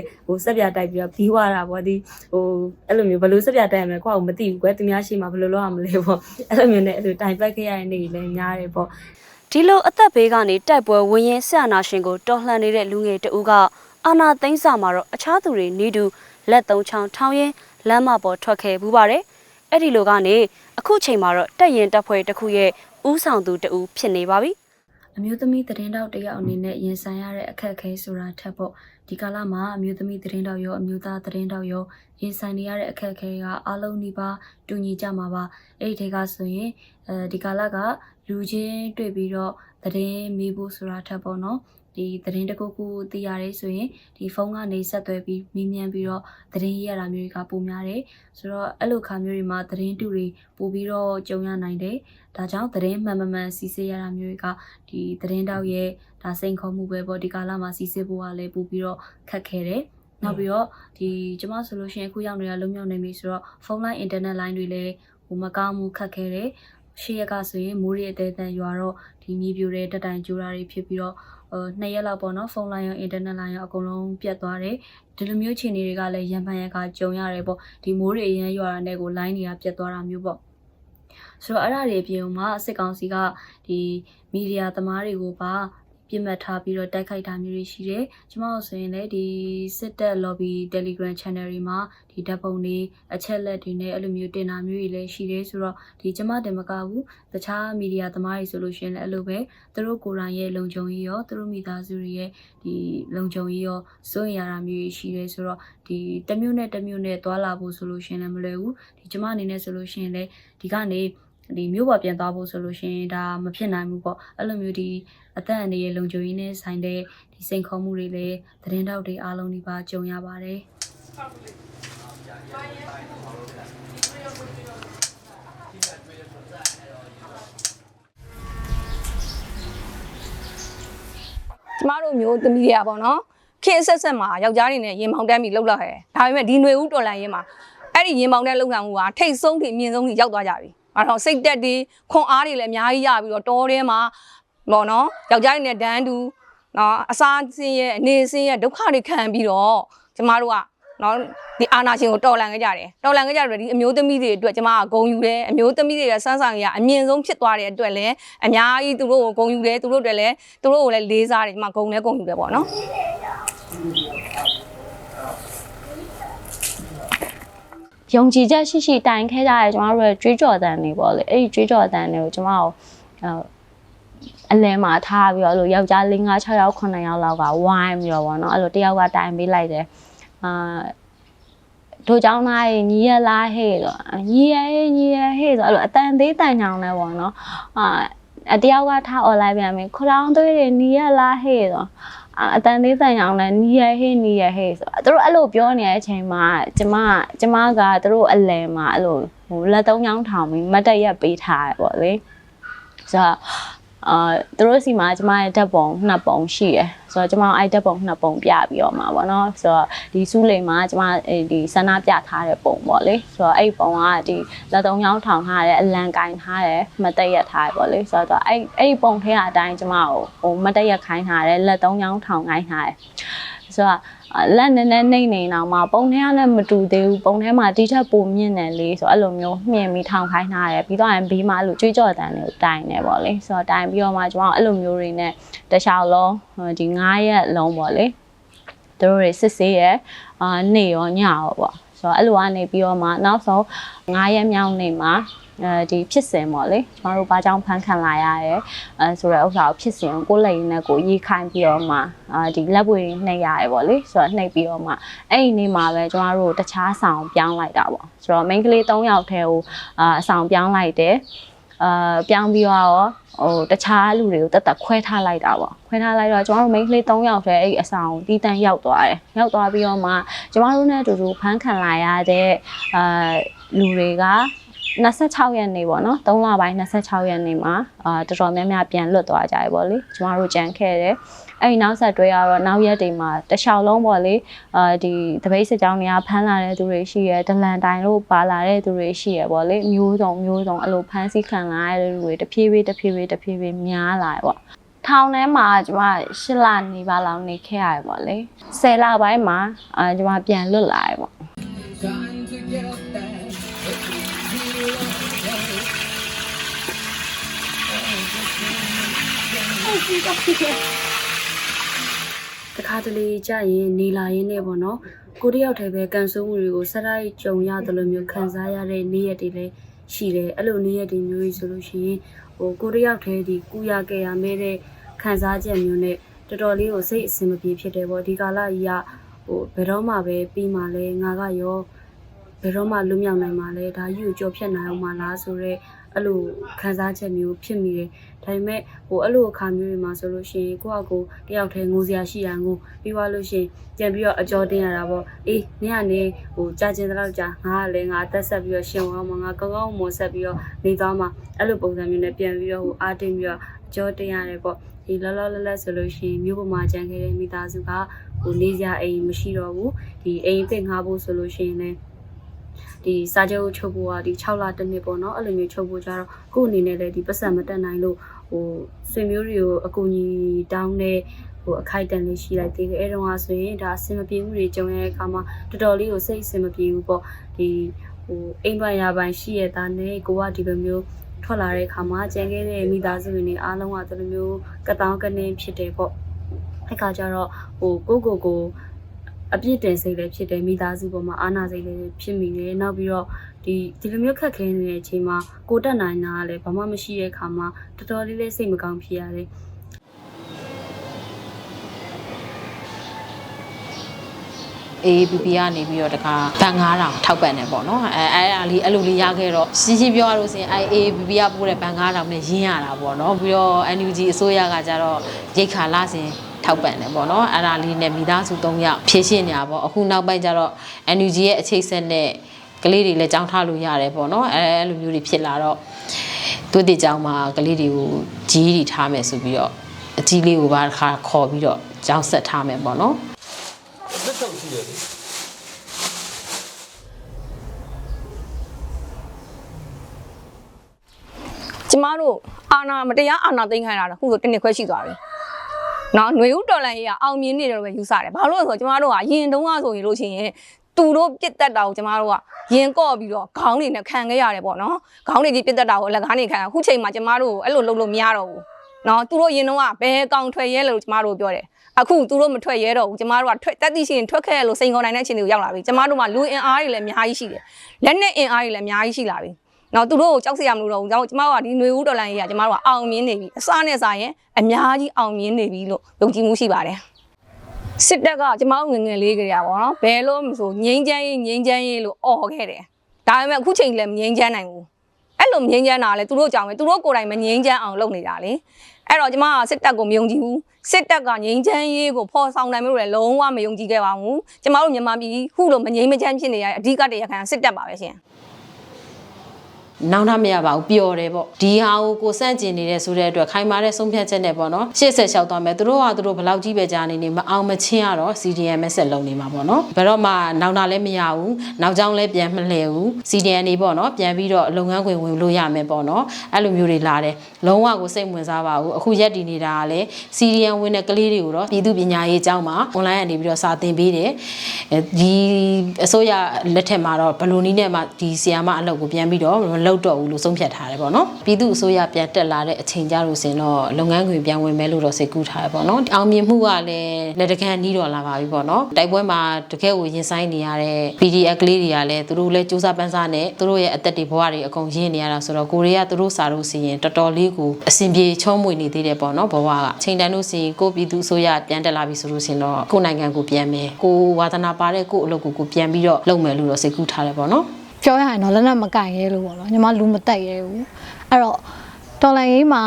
ဆက်ပြားတိုက်ပြီးတော့ပြီးွားတာပေါ့ဒီအဲ့လိုမျိုးဘယ်လိုဆက်ပြားတိုက်ရမလဲကိုယ့်ကမသိဘူးကွယ်သူများရှိမှဘယ်လိုလုပ်ရမလဲပေါ့အဲ့လိုမျိုးနဲ့အဲ့လိုတိုင်ပတ်ခဲ့ရတဲ့နေ့လည်းများတယ်ပေါ့ ဒီလိုအသက်ဘေးကနေတိုက်ပွဲဝင်ရင်ဆရာနာရှင်ကိုတော်လှန်နေတဲ့လူငယ်တဦးကအာနာသိန်းစာမှာတော့အခြားသူတွေနေတူလက်သုံးချောင်းထောင်းရင်လမ်းမပေါ်ထွက်ခဲ့ဘူးပါတယ်။အဲ့ဒီလိုကနေအခုချိန်မှာတော့တက်ရင်တက်ဖွဲ့တစ်ခုရဲ့ဦးဆောင်သူတဦးဖြစ်နေပါပြီ။ အမျိုးသမီးသတင်းတောက်တယောက်အနေနဲ့ရင်ဆိုင်ရတဲ့အခက်အခဲဆိုတာထက်ပေါ့ဒီကာလမှာအမျိုးသမီးသတင်းတောက်ရောအမျိုးသားသတင်းတောက်ရောရင်ဆိုင်နေရတဲ့အခက်အခဲကအလုံးနီးပါးတူညီကြမှာပါအဲ့ဒီထဲကဆိုရင်ဒီကာလကလူချင်းတွေ့ပြီးတော့သတင်းမေးဖို့ဆိုတာထက်ပေါ့နော်ဒီသတင်းတကူကူသိရတယ်ဆိုရင်ဒီဖုန်းကနေဆက်သွယ်ပြီးမေးမြန်းပြီးတော့သတင်းရတာမျိုးတွေကပိုများတယ်ဆိုတော့အဲ့လိုခါမျိုးတွေမှာသတင်းတူတွေပို့ပြီးတော့ကြုံရနိုင်တယ်ဒါကြောင့်သတင်းမှန်မှန်စီစစ်ရတာမျိုးတွေကဒီသတင်းတောက်ရဲ့ဒါစိန်ခေါ်မှုပဲပေါ့ဒီကာလမှာစီစစ်ဖို့ကလည်းပို့ပြီးတော့ခက်ခဲတယ်နောက်ပြီးတော့ဒီကျမဆိုလို့ရှိရင်အခုရောက်နေတာလုံးမြောက်နေပြီဆိုတော့ဖုန်းလိုင်းအင်တာနက်လိုင်းတွေလည်းမကောင်းမှုခက်ခဲတယ်ရှေ့ရက်ကဆိုရင်မိုးရီအသေးအတန်ရွာတော့ဒီမြေပြိုတဲ့တက်တိုင်ကျိုးတာတွေဖြစ်ပြီးတော့2ရက်လောက်ပေါ့နော်ဖုန်းလိုင်းရောအင်တာနက်လိုင်းရောအကုန်လုံးပြတ်သွားတယ်ဒီလိုမျိုးခြေအနေတွေကလည်းရံဖန်ရကကြုံရတယ်ပေါ့ဒီမိုးတွေအရင်ရွာတာနဲ့ကိုလိုင်းတွေကပြတ်သွားတာမျိုးပေါ့ဆိုတော့အဲ့ဒါတွေအပြင်မှာစစ်ကောင်စီကဒီမီဒီယာသမားတွေကိုပါပြစ်မှတ်ထားပြီးတော့တိုက်ခိုက်တာမျိုးတွေရှိတယ်။ကျွန်မတို့ဆိုရင်လည်းဒီစစ်တပ် lobby Telegram channel တွေမှာဒီဓာတ်ပုံတွေအချက်လက်တွေနဲ့အဲ့လိုမျိုးတင်တာမျိုးတွေလည်းရှိတယ်ဆိုတော့ဒီကျွန်မတင်မကဘူးတခြားမီဒီယာသမားတွေဆိုလို့ရှိရင်လည်းအဲ့လိုပဲသူတို့ကိုယ်တိုင်ရဲ့လုံခြုံရေးရောသူတို့မိသားစုတွေရဲ့ဒီလုံခြုံရေးရောစိုးရိမ်ရတာမျိုးရှိတယ်ဆိုတော့ဒီတစ်မျိုးနဲ့သွားလာဖို့ဆိုလို့ရှိရင်လည်းမလွယ်ဘူး။ဒီကျွန်မအနေနဲ့ဆိုလို့ရှိရင်လည်းဒီကနေဒီမျိုးပေါ်ပြန်သွားဖို့ဆိုလို့ရှိရင်ဒါမဖြစ်နိုင်ဘူးပေါ့အဲ့လိုမျိုးဒီအသက်အန္တရာယ်လုံခြုံရေးနဲ့ဆိုင်တဲ့ဒီစိန်ခေါ်မှုတွေလည်းသတင်းတောက်တွေအားလုံးဒီပါကြုံရပါတယ်ကျမတို့မျိုးသမီးတွေကပေါ့နော်ခေတ်ဆက်မှာယောက်ျားတွေနဲ့ရင်မောင်တန်းပြီးလှုပ်လာခဲ့ဒါပေမဲ့ဒီຫນွေဦးတော်လန်ရေးမှာအဲ့ဒီရင်မောင်တန်းလှုပ်ဆောင်မှုကထိတ်ဆုံးထိမြင့်ဆုံးထိရောက်သွားကြပြီအဲ့တော့စိတ်တက်တွေခွန်အားတွေလည်းအများကြီးရပြီးတော့တောထဲမှာပေါ့နော်ယောက်ျားတွေနဲ့ဒန်းတူနော်အစားစင်းရဲ့အနေစင်းရဲ့ဒုက္ခတွေခံပြီးတော့ကျမတို့ကနော်ဒီအာနာရှင်ကိုတော်လှန်ခဲ့ကြတယ်တော်လှန်ခဲ့ကြတယ်ဒီအမျိုးသမီးတွေအတွက်ကျမကဂုဏ်ယူတယ်အမျိုးသမီးတွေရဲ့စမ်းဆောင်ရအမြင့်ဆုံးဖြစ်သွားတဲ့အတွက်လည်းအများကြီးသူတို့ကိုဂုဏ်ယူတယ်သူတို့တွေလည်းသူတို့ကိုလည်းလေးစားတယ်ကျမဂုဏ်လည်းဂုဏ်ယူတယ်ပေါ့နော်ယုံကြည်ချက်ရှိရှိတိုင်ခဲ့ကြရဲကျမတို့ရဲ့ကြွေးကြော်တန်တွေပေါ့လေအဲ့ဒီကြွေးကြော်တန်တွေကိုကျမတို့အလဲမှာထားပြီးတော့အဲ့လိုယောက်ျား၄၅6ယောက်9ယောက်လောက်ကဝိုင်းပြီးတော့ဗောနော်အဲ့လိုတယောက်ကတိုင်ပေးလိုက်တယ်တို့ကြောင့်သားညီရလားဟဲ့တော့ညီရဟဲ့ဆိုအဲ့လိုအတန်သေးတန်ချောင်းလဲဗောနော်တယောက်ကထား online ပြန်ပြီခရောင်းသွေးတွေညီရလားဟဲ့တော့အတန်သေးတန်အောင်လဲနီးရဟေးဆိုသူတို့အဲ့လိုပြောနေတဲ့အချိန်မှာကျမကသူတို့အလဲမှာအဲ့လိုလက်သုံးချောင်းထောင်ပြီးမတ်တက်ရက်ပေးထားရပေါ့လေဆိုတော့သူတို့စီမှာကျမရဲ့ဓာတ်ပုံ2ပုံရှိရယ်ဆိုတော့ကျမအဲ့ဓာတ်ပုံ2ပုံပြပြီးတော့မှာပေါ့နော်ဆိုတော့ဒီစူးလိမ်မှာကျမဒီဆန္ဒပြထားတဲ့ပုံပေါ့လေဆိုတော့အဲ့ပုံကဒီလက်သုံးချောင်းထောင်ထားတယ်အလံကင်ထားတယ်မတ်တက်ရက်ထားတယ်ပေါ့လေဆိုတော့အဲ့ပုံထဲကအတိုင်းကျမကိုမတ်တက်ရက်ခိုင်းထားတယ်လက်သုံးချောင်းထောင်ခိုင်းထားတယ်ဆိုတော့လက်နဲ့နေနေအောင်မှာပုံထဲကလည်းမတူသေးဘူးပုံထဲမှာတိထက်ပိုမြင့်တယ်လေဆိုတော့အဲ့လိုမျိုးမြင်ပြီးထောင်ခိုင်းထားတယ်ပြီးတော့ဘေးမှာအဲ့လိုကြွေးကြော်တန်တွေကိုတိုင်နေပေါ့လေဆိုတော့တိုင်ပြီးတော့မှကျွန်တော်အဲ့လိုမျိုးတွေနဲ့တခြားလုံးဒီ9ရက်လုံးပေါ့လေသူတို့တွေစစ်ဆေးရနေရောညရောပေါ့ဆိုတော့အဲ့လိုကနေပြီးတော့မှနောက်ဆုံး9ရက်မြောက်နေ့မှာဒီဖြစ်စဉ်ပေါ့လေကျွန်တော်တို့ဘာကြောင့်ဖန်ခံလာရရဲဆိုတဲ့ဥစ္စာကိုဖြစ်စဉ်ကိုလက်ရင်းနဲ့ကိုရေးခိုင်းပြီးတော့မှဒီလက်ပွေနှိပ်ရတယ်ပေါ့လေဆိုတော့နှိပ်ပြီးတော့မှအဲ့ဒီနေ့မှာပဲကျွန်တော်တို့တခြားဆောင်ပြောင်းလိုက်တာပေါ့ဆိုတော့ main ကလေး3ယောက်ထဲကိုအဆောင်ပြောင်းလိုက်တယ် ပြောင်းပြီးတော့တခြားလူတွေကိုတက်တက်ခွဲထားလိုက်တာပေါ့ခွဲထားလိုက်တော့ကျမတို့မိန်းကလေး3ယောက်တည်းအဲ့အဆောင်တီးတန်းရောက်သွားတယ်ရောက်သွားပြီးတော့မှကျမတို့နဲ့အတူတူဖမ်းခံလာရတဲ့လူတွေက26ရက်နေ့ပေါ့နော်3လပိုင်း26ရက်နေ့မှာတော်တော်များများပြန်လွတ်သွားကြရပေါ့လေကျမတို့ကြံခဲ့တယ်အဲ့ဒီနောက်ဆက်တွဲကတော့နောက်ရက်တွေမှာတခြားလုံးပေါ့လေဒီတပိတ်စစ်ကြောင်းတွေကဖမ်းလာတဲ့သူတွေရှိရဒလန်တိုင်လို့ပါလာတဲ့သူတွေရှိရပေါ့လေမျိုးစုံအဲ့လိုဖမ်းဆီးခံလာရတဲ့လူတွေတဖြည်းဖြည်းများလာရပေါ့ထောင်ထဲမှာကျမ8လနေပါလောက်နေခဲ့ရတယ်ပေါ့လေ10လပိုင်းမှာကျမပြန်လွတ်လာရပေါ့တခါတလေကြာရင်နေလာရင်းနဲ့ပေါ့နော်ကိုတယောက်တည်းပဲကန်ဆိုးမှုတွေကိုစရိုက်ကြုံရတယ်လို့မျိုးခံစားရတဲ့နေ့ရက်တွေလည်းရှိတယ်အဲ့လိုနေ့ရက်တွေမျိုးကြီးဆိုလို့ရှိရင်ကိုတယောက်တည်းဒီကူရခဲ့ရမဲတဲ့ခံစားချက်မျိုးနဲ့တော်တော်လေးကိုစိတ်အဆင်မပြေဖြစ်တယ်ပေါ့ဒီကာလကြီးကဘယ်တော့မှပဲပြီးမှလဲငါကရောဘယ်တော့မှလွတ်မြောက်နိုင်မှာလဲဒါကြီးကိုကြော်ဖြတ်နိုင်အောင်မလားဆိုတော့အဲ့လိုခံစားချက်မျိုးဖြစ်မိတယ်ဒါပေမဲ့အဲ့လိုအခါမျိုးတွေမှာဆိုလို့ရှိရင်ကိုယ့်အကိုတယောက်တည်းငိုစရာရှိတာငိုပြီးသွားလို့ရှိရင်ပြန်ပြီးတော့အကြောတင်းရတာပေါ့အေးနင်ကနေကြာကျင်တော့ကြာငါကလည်းငါတက်ဆက်ပြီးတော့ရှင်အောင်မှာငါကောင်းကောင်းမွန်ဆက်ပြီးတော့နေသွားမှာအဲ့လိုပုံစံမျိုးနဲ့ပြန်ပြီးတော့အားတင်းပြီးတော့အကြောတင်းရတယ်ပေါ့ဒီလောလောလတ်ဆိုလို့ရှိရင်မြို့ပေါ်မှာကြံခဲ့တဲ့မိသားစုကနေစရာအိမ်မရှိတော့ဘူးဒီအိမ်အစ်ငါဖို့ဆိုလို့ရှိရင်လည်းဒီစာချုပ်ချုပ်ဖို့ကဒီ6လတစ်နှစ်ပေါ့နော်အဲ့လိုမျိုးချုပ်ဖို့ကြတော့ကို့အနေနဲ့လည်းဒီပတ်စံမတက်နိုင်လို့ဆွေမျိုးတွေကိုအကူအညီတောင်းတဲ့အခိုက်အတန့်လေးရှိလိုက်သေးတယ်အဲ့တော့ဆိုရင်ဒါအဆင်မပြေမှုတွေကြုံရတဲ့အခါမှာတော်တော်လေးကိုစိတ်အဆင်မပြေဘူးပေါ့ဒီအိမ်ပိုင်းရပိုင်းရှိရတာနဲ့ကိုကဒီလိုမျိုးထွက်လာတဲ့အခါမှာကြံခဲ့တဲ့မိသားစုတွေအားလုံးကဒီလိုမျိုးကတောင်းကနေဖြစ်တယ်ပေါ့အဲ့ခါကျတော့ကိုအပြစ်တင်စိတ်လည်းဖြစ်တယ်မိသားစုပေါ်မှာအာဏာစိတ်လည်းဖြစ်မိတယ်နောက်ပြီးတော့ဒီလိုမျိုးခက်ခဲနေတဲ့အချိန်မှာကိုတက်နိုင်တာကလည်းဘာမှမရှိတဲ့အခါမှာတော်တော်လေးစိတ်မကောင်းဖြစ်ရတယ်AAPP ကနေပြီးတော့တခါဘန်9000ထောက်ပံ့တယ်ပေါ့နော်အဲ့လိုလေးရခဲ့တော့ရှင်းပြောရလို့ဆိုရင်AAPP ကပို့တဲ့ဘန်9000နဲ့ရင်းရတာပေါ့နော်ပြီးတော့ NUG အစိုးရကကြတော့ရိတ်ခါလာစဉ်ထောက်ပံ့တယ်ပေါ့နော်အဲ့ဒါလေးနဲ့မိသားစု3ယောက်ဖြည့်ရှင်းနေတာပေါ့အခုနောက်ပိုင်းကျတော့ NUG ရဲ့အခြေဆက်နဲ့ကလေးတွေလည်းကြောင်းထားလို့ရတယ်ပေါ့နော်အဲ့လိုမျိုးတွေဖြစ်လာတော့သူတည်ကြောင်းမှာကလေးတွေကိုကြီးတွေထားမယ်ဆိုပြီးတော့အကြီးလေးကိုပါတစ်ခါခေါ်ပြီးတော့ကြောင်းဆက်ထားမယ်ပေါ့နော်ကျမတို့မတရားအာဏာသိမ်းခိုင်းတာခုဆိုတစ်နှစ်ခွဲရှိသွားပြီနော်ຫນွေဦးတော်လန်ကြီးကအောင်မြင်နေတယ်လို့ပဲယူဆတယ်ဘာလို့လဲဆိုတော့ကျမတို့ကရင်တုံးကဆိုရင်လို့ရှိရင်သူတို့ပြစ်တက်တာကိုကျမတို့ကရင်ကော့ပြီးတော့ခေါင်းတွေနဲ့ခံခဲ့ရတယ်ပေါ့နော်ခေါင်းတွေကြီးပြစ်တက်တာကိုအလက်ကားနေခံအခုချိန်မှာကျမတို့အဲ့လိုလုပ်လို့မရတော့ဘူးနော်သူတို့ရင်တုံးကဘယ်ကောင်ထွက်ရဲလို့ကျမတို့ပြောတယ်အခုသူတို့မထွက်ရဲတော့ဘူးကျမတို့ကတက်သိရှိရင်ထွက်ခဲ့လို့စိန်ခေါ်နိုင်တဲ့အခြေအနေကိုရောက်လာပြီကျမတို့မှာလူအင်အားတွေလည်းအများကြီးရှိတယ်လက်နဲ့အင်အားတွေလည်းအများကြီးရှိလာပြီနော်သူတို့ကိုကြောက်စရာမလိုတော့ဘူးကျမတို့ကဒီຫນွေဦးတော်လိုင်းကြီးကကျမတို့ကအောင်မြင်နေပြီအစားနဲ့စားရင်အများကြီးအောင်မြင်နေပြီလို့ယုံကြည်မှုရှိပါတယ်စစ်တပ်ကကျမတို့ငငယ်လေးကြရပါတော့ဘယ်လို့မဆိုငိမ့်ချမ်းရေးလို့អော်ခဲ့တယ်ဒါပေမဲ့အခုချိန်လည်းမငိမ့်ချမ်းနိုင်ဘူးအဲ့လိုမငိမ့်ချမ်းတာလည်းသူတို့ကြောင့်ပဲသူတို့ကိုယ်တိုင်မငိမ့်ချမ်းအောင်လုပ်နေတာလေအဲ့တော့ကျမကစစ်တပ်ကိုမယုံကြည်ဘူးစစ်တပ်ကငိမ့်ချမ်းရေးကိုဖော်ဆောင်နိုင်မှုလည်းလုံးဝမယုံကြည်ခဲ့ပါဘူးကျမတို့မြန်မာပြည်ခုလိုမငိမ့်မချမ်းဖြစ်နေရတဲ့အဓိကတရားခံစစ်တပ်ပါပဲရှင်နောင်တမရပါဘူးပျော်တယ်ပေါ့ဒီဟာကိုစန့်ကျင်နေတဲ့ဆိုတဲ့အတွက်ခိုင်မာတဲ့ဆုံးဖြတ်ချက်နဲ့ပေါ့နော်ရှေ့ဆက်လျှောက်သွားမယ်သူတို့ဘယ်လောက်ကြီးပဲကြားနေမအောင်မချင်းရတော့ CDM ဆက်လုံးနေမှာပေါ့နော်ဘယ်တော့မှနောင်တလည်းမရဘူးနောက်ကြောင်းလည်းပြန်မလှည့်ဘူး CDM နေပေါ့နော်ပြန်ပြီးတော့လုပ်ငန်းခွင်ဝင်လို့ရမယ်ပေါ့နော်အဲ့လိုမျိုးတွေလာတယ်လုံးဝကိုစိတ်ဝင်စားပါဘူးအခုရက်တည်နေတာကလည်း CDM ဝင်တဲ့ကလေးတွေကိုတော့ပြည်သူပညာရေးအကြောင်းမှာ online ကနေပြီးတော့စာသင်ပေးတယ်ဒီအစိုးရလက်ထက်မှာတော့ဘယ်လိုနည်းနဲ့မှဒီဆီယာမအလုပ်ကိုပြန်ပြီးတော့လောက်တော့ဘူးလို့ဆုံးဖြတ်ထားတယ်ပေါ့နော်ပြည်သူအစိုးရပြန်တက်လာတဲ့အချိန်ကြလို့ဆိုရင်တော့လုပ်ငန်းခွင်ပြန်ဝင်မယ်လို့တော့စိတ်ကူးထားတယ်ပေါ့နော်အောင်မြင်မှုကလည်းလက်တကမ်းနီးတော့လာပါပြီပေါ့နော်တိုက်ပွဲမှာတကယ်ကိုရင်ဆိုင်နေရတဲ့ PDF ကလေးတွေကလည်းသူတို့လည်းစူးစမ်းပန်းစားနဲ့သူတို့ရဲ့အသက်တွေဘဝတွေအကုန်ရင်းနေရတာဆိုတော့ကိုရီးယားသူတို့စာလို့စီရင်တော်တော်လေးကိုအဆင်ပြေချောမွေနေသေးတယ်ပေါ့နော်ဘဝကချိန်တန်လို့စီရင်ကိုပြည်သူအစိုးရပြန်တက်လာပြီဆိုလို့ဆိုရင်တော့ကိုနိုင်ငံကိုပြန်မယ်ကိုဝါသနာပါတဲ့ကိုအလုပ်ကိုပြန်ပြီးတော့လုပ်မယ်လို့တော့စိတ်ကူးထားတယ်ပေါ့နော်ပြောရရင်တော့လက်နက်မကင်ရဲလို့ပေါ့နော်ညီမလူမတက်ရဲဘူးအဲ့တော့ တော်လိုင်းရေးမှာ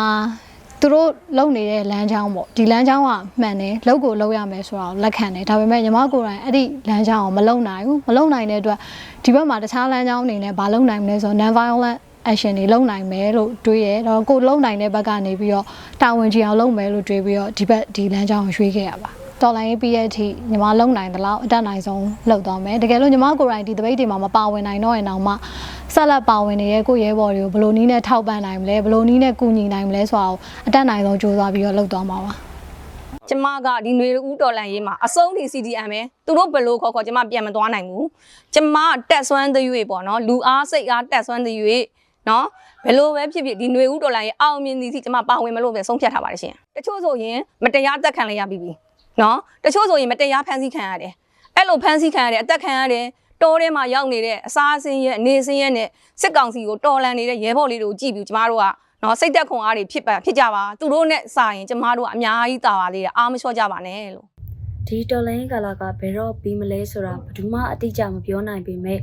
သူတို့လုံနေတဲ့လမ်းကြောင်းပေါ့ဒီလမ်းကြောင်းကမှန်တယ်လောက်ကိုလောက်ရမယ်ဆိုတော့လက်ခံတယ်ဒါပေမဲ့ညီမကိုယ်တိုင်အဲ့ဒီလမ်းကြောင်းကိုမလုံနိုင်ဘူးမလုံနိုင်တဲ့အတွက်ဒီဘက်မှာတခြားလမ်းကြောင်းအနေနဲ့ဘာလုံနိုင်မလဲဆိုတော့ non violent action တွေလုံနိုင်မယ်လို့တွေးရတော့ကိုလုံနိုင်တဲ့ဘက်ကနေပြီးတော့တာဝန်ကြီးအောင်လုပ်မယ်လို့တွေးပြီးတော့ဒီဘက်ဒီလမ်းကြောင်းကိုရွှေ့ခဲ့ရပါတော်လိုင်းရေးပြီးတဲ့အထိညီမလုံနိုင်တယ်လို့အတက်နိုင်ဆုံးလုပ်သွားမယ်တကယ်လို့ညီမကိုယ်တိုင်ဒီတပိတ်တွေမှာမပါဝင်နိုင်တော့ရင်တော့မှဆက်လက်ပါဝင်နေတဲ့ကိုရဲဘော်တွေကိုဘယ်လိုနည်းနဲ့ထောက်ပံ့နိုင်မလဲဘယ်လိုနည်းနဲ့ကူညီနိုင်မလဲဆိုတော့အတက်နိုင်ဆုံးကြိုးစားပြီးတော့လုပ်သွားမှာပါကျမကဒီຫນွေဦးတော်လန်ရေးမှာအဆုံးထိ CDM ပဲသူတို့ဘယ်လိုခေါ်ကျမပြန်မသွားနိုင်ဘူးကျမတက်ဆွမ်းသရွေ့ပေါ့နော်လူအားစိတ်အားတက်ဆွမ်းသရွေ့နော်ဘယ်လိုပဲဖြစ်ဖြစ်ဒီຫນွေဦးတော်လန်ရေးအောင်မြင်သည်စီကျမပါဝင်မလို့ပဲဆုံးဖြတ်ထားပါတယ်ရှင်တချို့ဆိုရင်မတရားတက်ခံလိုက်ရပြီနော်တချို့ဆိုရင်မတရားဖမ်းဆီးခံရတယ်အဲ့လိုဖမ်းဆီးခံရတယ်အသက်ခံရတယ်တောထဲမှာရောက်နေတဲ့အစားအဆင်းရဲ့အနေဆင်းရဲ့နဲ့စစ်ကောင်စီကိုတော်လန်နေတဲ့ရဲဘော်လေးတွေကိုကြည့်ပြီးကျမတို့ကနော်စိတ်သက်ခွန်အားတွေဖြစ်ကြပါသူတို့နဲ့စာရင်ကျမတို့ကအများကြီးတာပါသေးတယ်အားမလျှော့ကြပါနဲ့လို့ ဒီတော်လိုင်းကာလာကဘယ်တော့ပြီးမလဲဆိုတာဘယ်သူမှအတိအကျမပြောနိုင်ပေမဲ့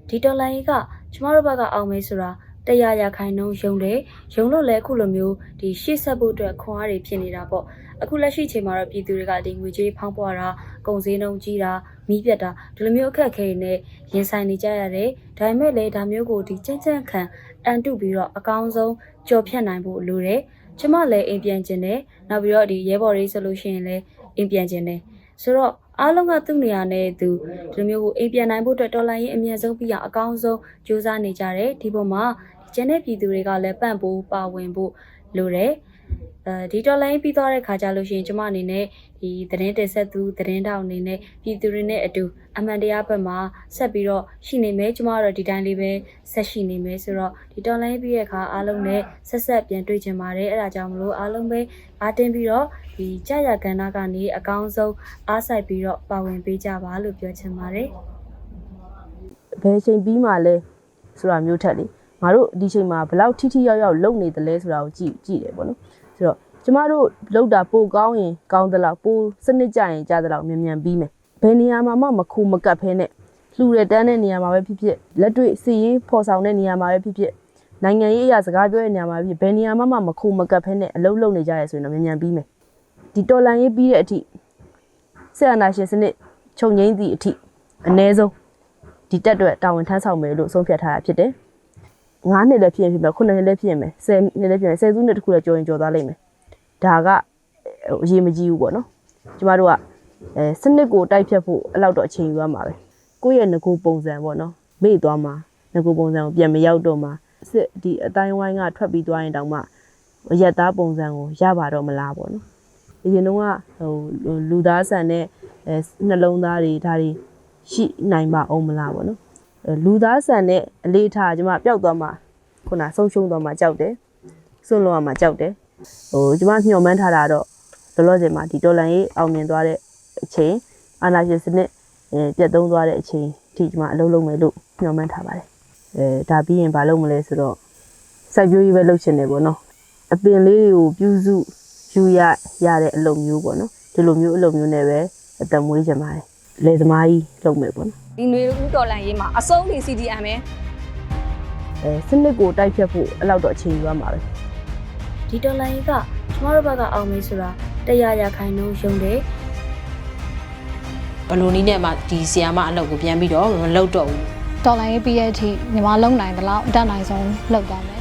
ဒီတော်လိုင်းကကျမတို့ဘက်ကအောင်မယ်ဆိုတာ100%ယုံတယ်ယုံလို့လည်းအခုလိုမျိုးဒီရှေ့ဆက်ဖို့အတွက်ခွန်အားတွေဖြစ်နေတာပေါ့အခုလက်ရှိချိန်မှာတော့ပြည်သူတွေကဒီငွေကြေးဖောင်းပွားတာကုန်စည်နှုန်းကြီးတာမီးပြတ်တာဒီလိုမျိုးအခက်အခဲတွေနဲ့ရင်ဆိုင်နေကြရတယ်ဒါပေမဲ့လည်းဒါမျိုးကိုဒီကြမ်းခံအန်တုပြီးတော့အကောင်းဆုံးကြော်ဖြတ်နိုင်ဖို့လိုတယ်ကျမလည်းအိမ်ပြန်ကျင်တယ်နောက်ပြီးတော့ဒီရဲဘော်လေးဆိုလို့ရှိရင်လည်းအိမ်ပြန်ကျင်တယ်ဆိုတော့အားလုံးကသူ့နေရာနဲ့သူဒီလိုမျိုးကိုအိမ်ပြန်နိုင်ဖို့အတွက်တော်လိုင်းရင်အမြဲဆုံးပြီးအောင်အကောင်းဆုံးကြိုးစားနေကြတယ်ဒီပုံမှာကျန်တဲ့ပြည်သူတွေကလည်းပံ့ပိုးပါဝင်ဖို့လိုတယ်ဒီတော်လိုင်းပြီးသွားတဲ့ခါကျလို့ရှိရင်ကျမအနေနဲ့ဒီသတင်းတင်ဆက်သူသတင်းတောက်အနေနဲ့ပြည်သူတွေနဲ့အတူအမှန်တရားဘက်မှာဆက်ပြီးတော့ရှိနေမယ်ကျမတို့ဒီတိုင်းလေးပဲဆက်ရှိနေမယ်ဆိုတော့ဒီတော်လိုင်းပြီးတဲ့အခါအားလုံးနဲ့ဆက်ပြန်တွေ့ကြပါတယ်အဲ့ဒါကြောင့်မလို့အားလုံးပဲအားတင်းပြီးတော့ဒီကြာရကဏ္ဍကနေအကောင်းဆုံးအားစိုက်ပြီးတော့ပါဝင်ပေးကြပါလို့ပြောချင်ပါတယ်ဘယ်ချိန်ပြီးမှလဲဆိုတာမျိုးထက်လေငါတို့ဒီချိန်မှာဘလောက်ထိရောက်ရောက်လုံနေတယ်လဲဆိုတာကိုကြည့်တယ်ပေါ့နော်ဆိုတော့ကျမတို့လောက်တာပိုကောင်းရင်ကောင်းသလောက်ပိုစနစ်ကြရင်ကြသလောက်မြန်ပြီးမယ်ဘယ်နေရာမှာမှမခုမကပ်ဖဲနဲ့လှူရတန်းတဲ့နေရာမှာပဲဖြစ်ဖြစ်လက်တွေ့စီရေးဖော်ဆောင်တဲ့နေရာမှာပဲဖြစ်ဖြစ်နိုင်ငံရေးအရာစကားပြောတဲ့နေရာမှာပဲဖြစ်ဘယ်နေရာမှမခုမကပ်ဖဲနဲ့အလုပ်လုပ်နေကြရဆိုရင်တော့မြန်ပြီးမယ်ဒီတော်လန်ရေးပြီးတဲ့အထိဆက်အာဏာရှင်စနစ်ချုပ်ငြိမ်းသည့်အထိအ ਨੇ ဆုံးဒီတက်အတွက်တာဝန်ထမ်းဆောင်မယ်လို့ဆုံးဖြတ်ထားတာဖြစ်တယ်9နှစ်လည်းဖြစ်ရင်ဖြစ်မယ်9နှစ်လည်းဖြစ်ရင်မယ်10နှစ်လည်းဖြစ်မယ်10စုနှစ်တခုလည်းကြော်ရင်ကြော်သွားလိမ့်မယ်ဒါကအရေးမကြီးဘူးပေါ့နော်ကျမတို့ကစနစ်ကိုတိုက်ဖြတ်ဖို့အလောက်တော့အချိန်ယူရမှာပဲကိုယ့်ရဲ့ငကိုပုံစံပေါ့နော်မေ့သွားမှာငကိုပုံစံကိုပြန်မရောက်တော့မှာစစ်ဒီအတိုင်းဝိုင်းကထွက်ပြီးသွားရင်တောင်မှရက်သားပုံစံကိုရပါတော့မလားပေါ့နော်အရင်တော့လူသားဆန်တဲ့နှလုံးသားတွေဒါတွေရှိနိုင်ပါအောင်မလားပေါ့နော်လူသားဆန်တဲ့အလေးထားကျမပျောက်သွားမှာခုနဆုံးရှုံးသွားမှာကြောက်တယ်စွန့်လွတ်ရမှာကြောက်တယ်ကျမမျှော်မှန်းထားတာတော့လောလောဆယ်မှာဒီတော်လန်ရေးအောင်မြင်သွားတဲ့အချိန်အာဏာရှင်စနစ်ပြတ်သုံးသွားတဲ့အချိန်ဒီကျမအလုပ်လုပ်မယ်လို့မျှော်မှန်းထားပါတယ်ဒါပြီးရင်ဘာလုပ်မလဲဆိုတော့စိုက်ပျိုးရေးပဲလုပ်ချင်တယ်ပေါ့နော်အပင်လေးတွေကိုပြုစုယူရတဲ့အလုပ်မျိုးပေါ့နော်ဒီလိုမျိုးအလုပ်မျိုးနဲ့ပဲအသက်မွေးချင်ပါတယ်လေသမားကြီးလုပ်မယ်ပေါ့နော်ဒီຫນွေဦးတော်လန်ရေးမှာအဆုံးထိ CDM ပဲစနစ်ကိုတိုက်ဖြတ်ဖို့အလောက်တော့အချိန်ယူရမှာပဲဒီတော်လိုင်းကကျမတို့ဘက်ကအောင်မယ်ဆိုတာ100%ယုံတယ်ဘလိုနည်းနဲ့မှဒီဆီယာမအလုပ်ကိုပြန်ပြီးတော့မလုပ်တော့ဘူးတော်လိုင်းရေးပြီးတဲ့အထိညီမလုံနိုင်တယ်လို့အတက်နိုင်ဆုံးလုပ်သွားမယ်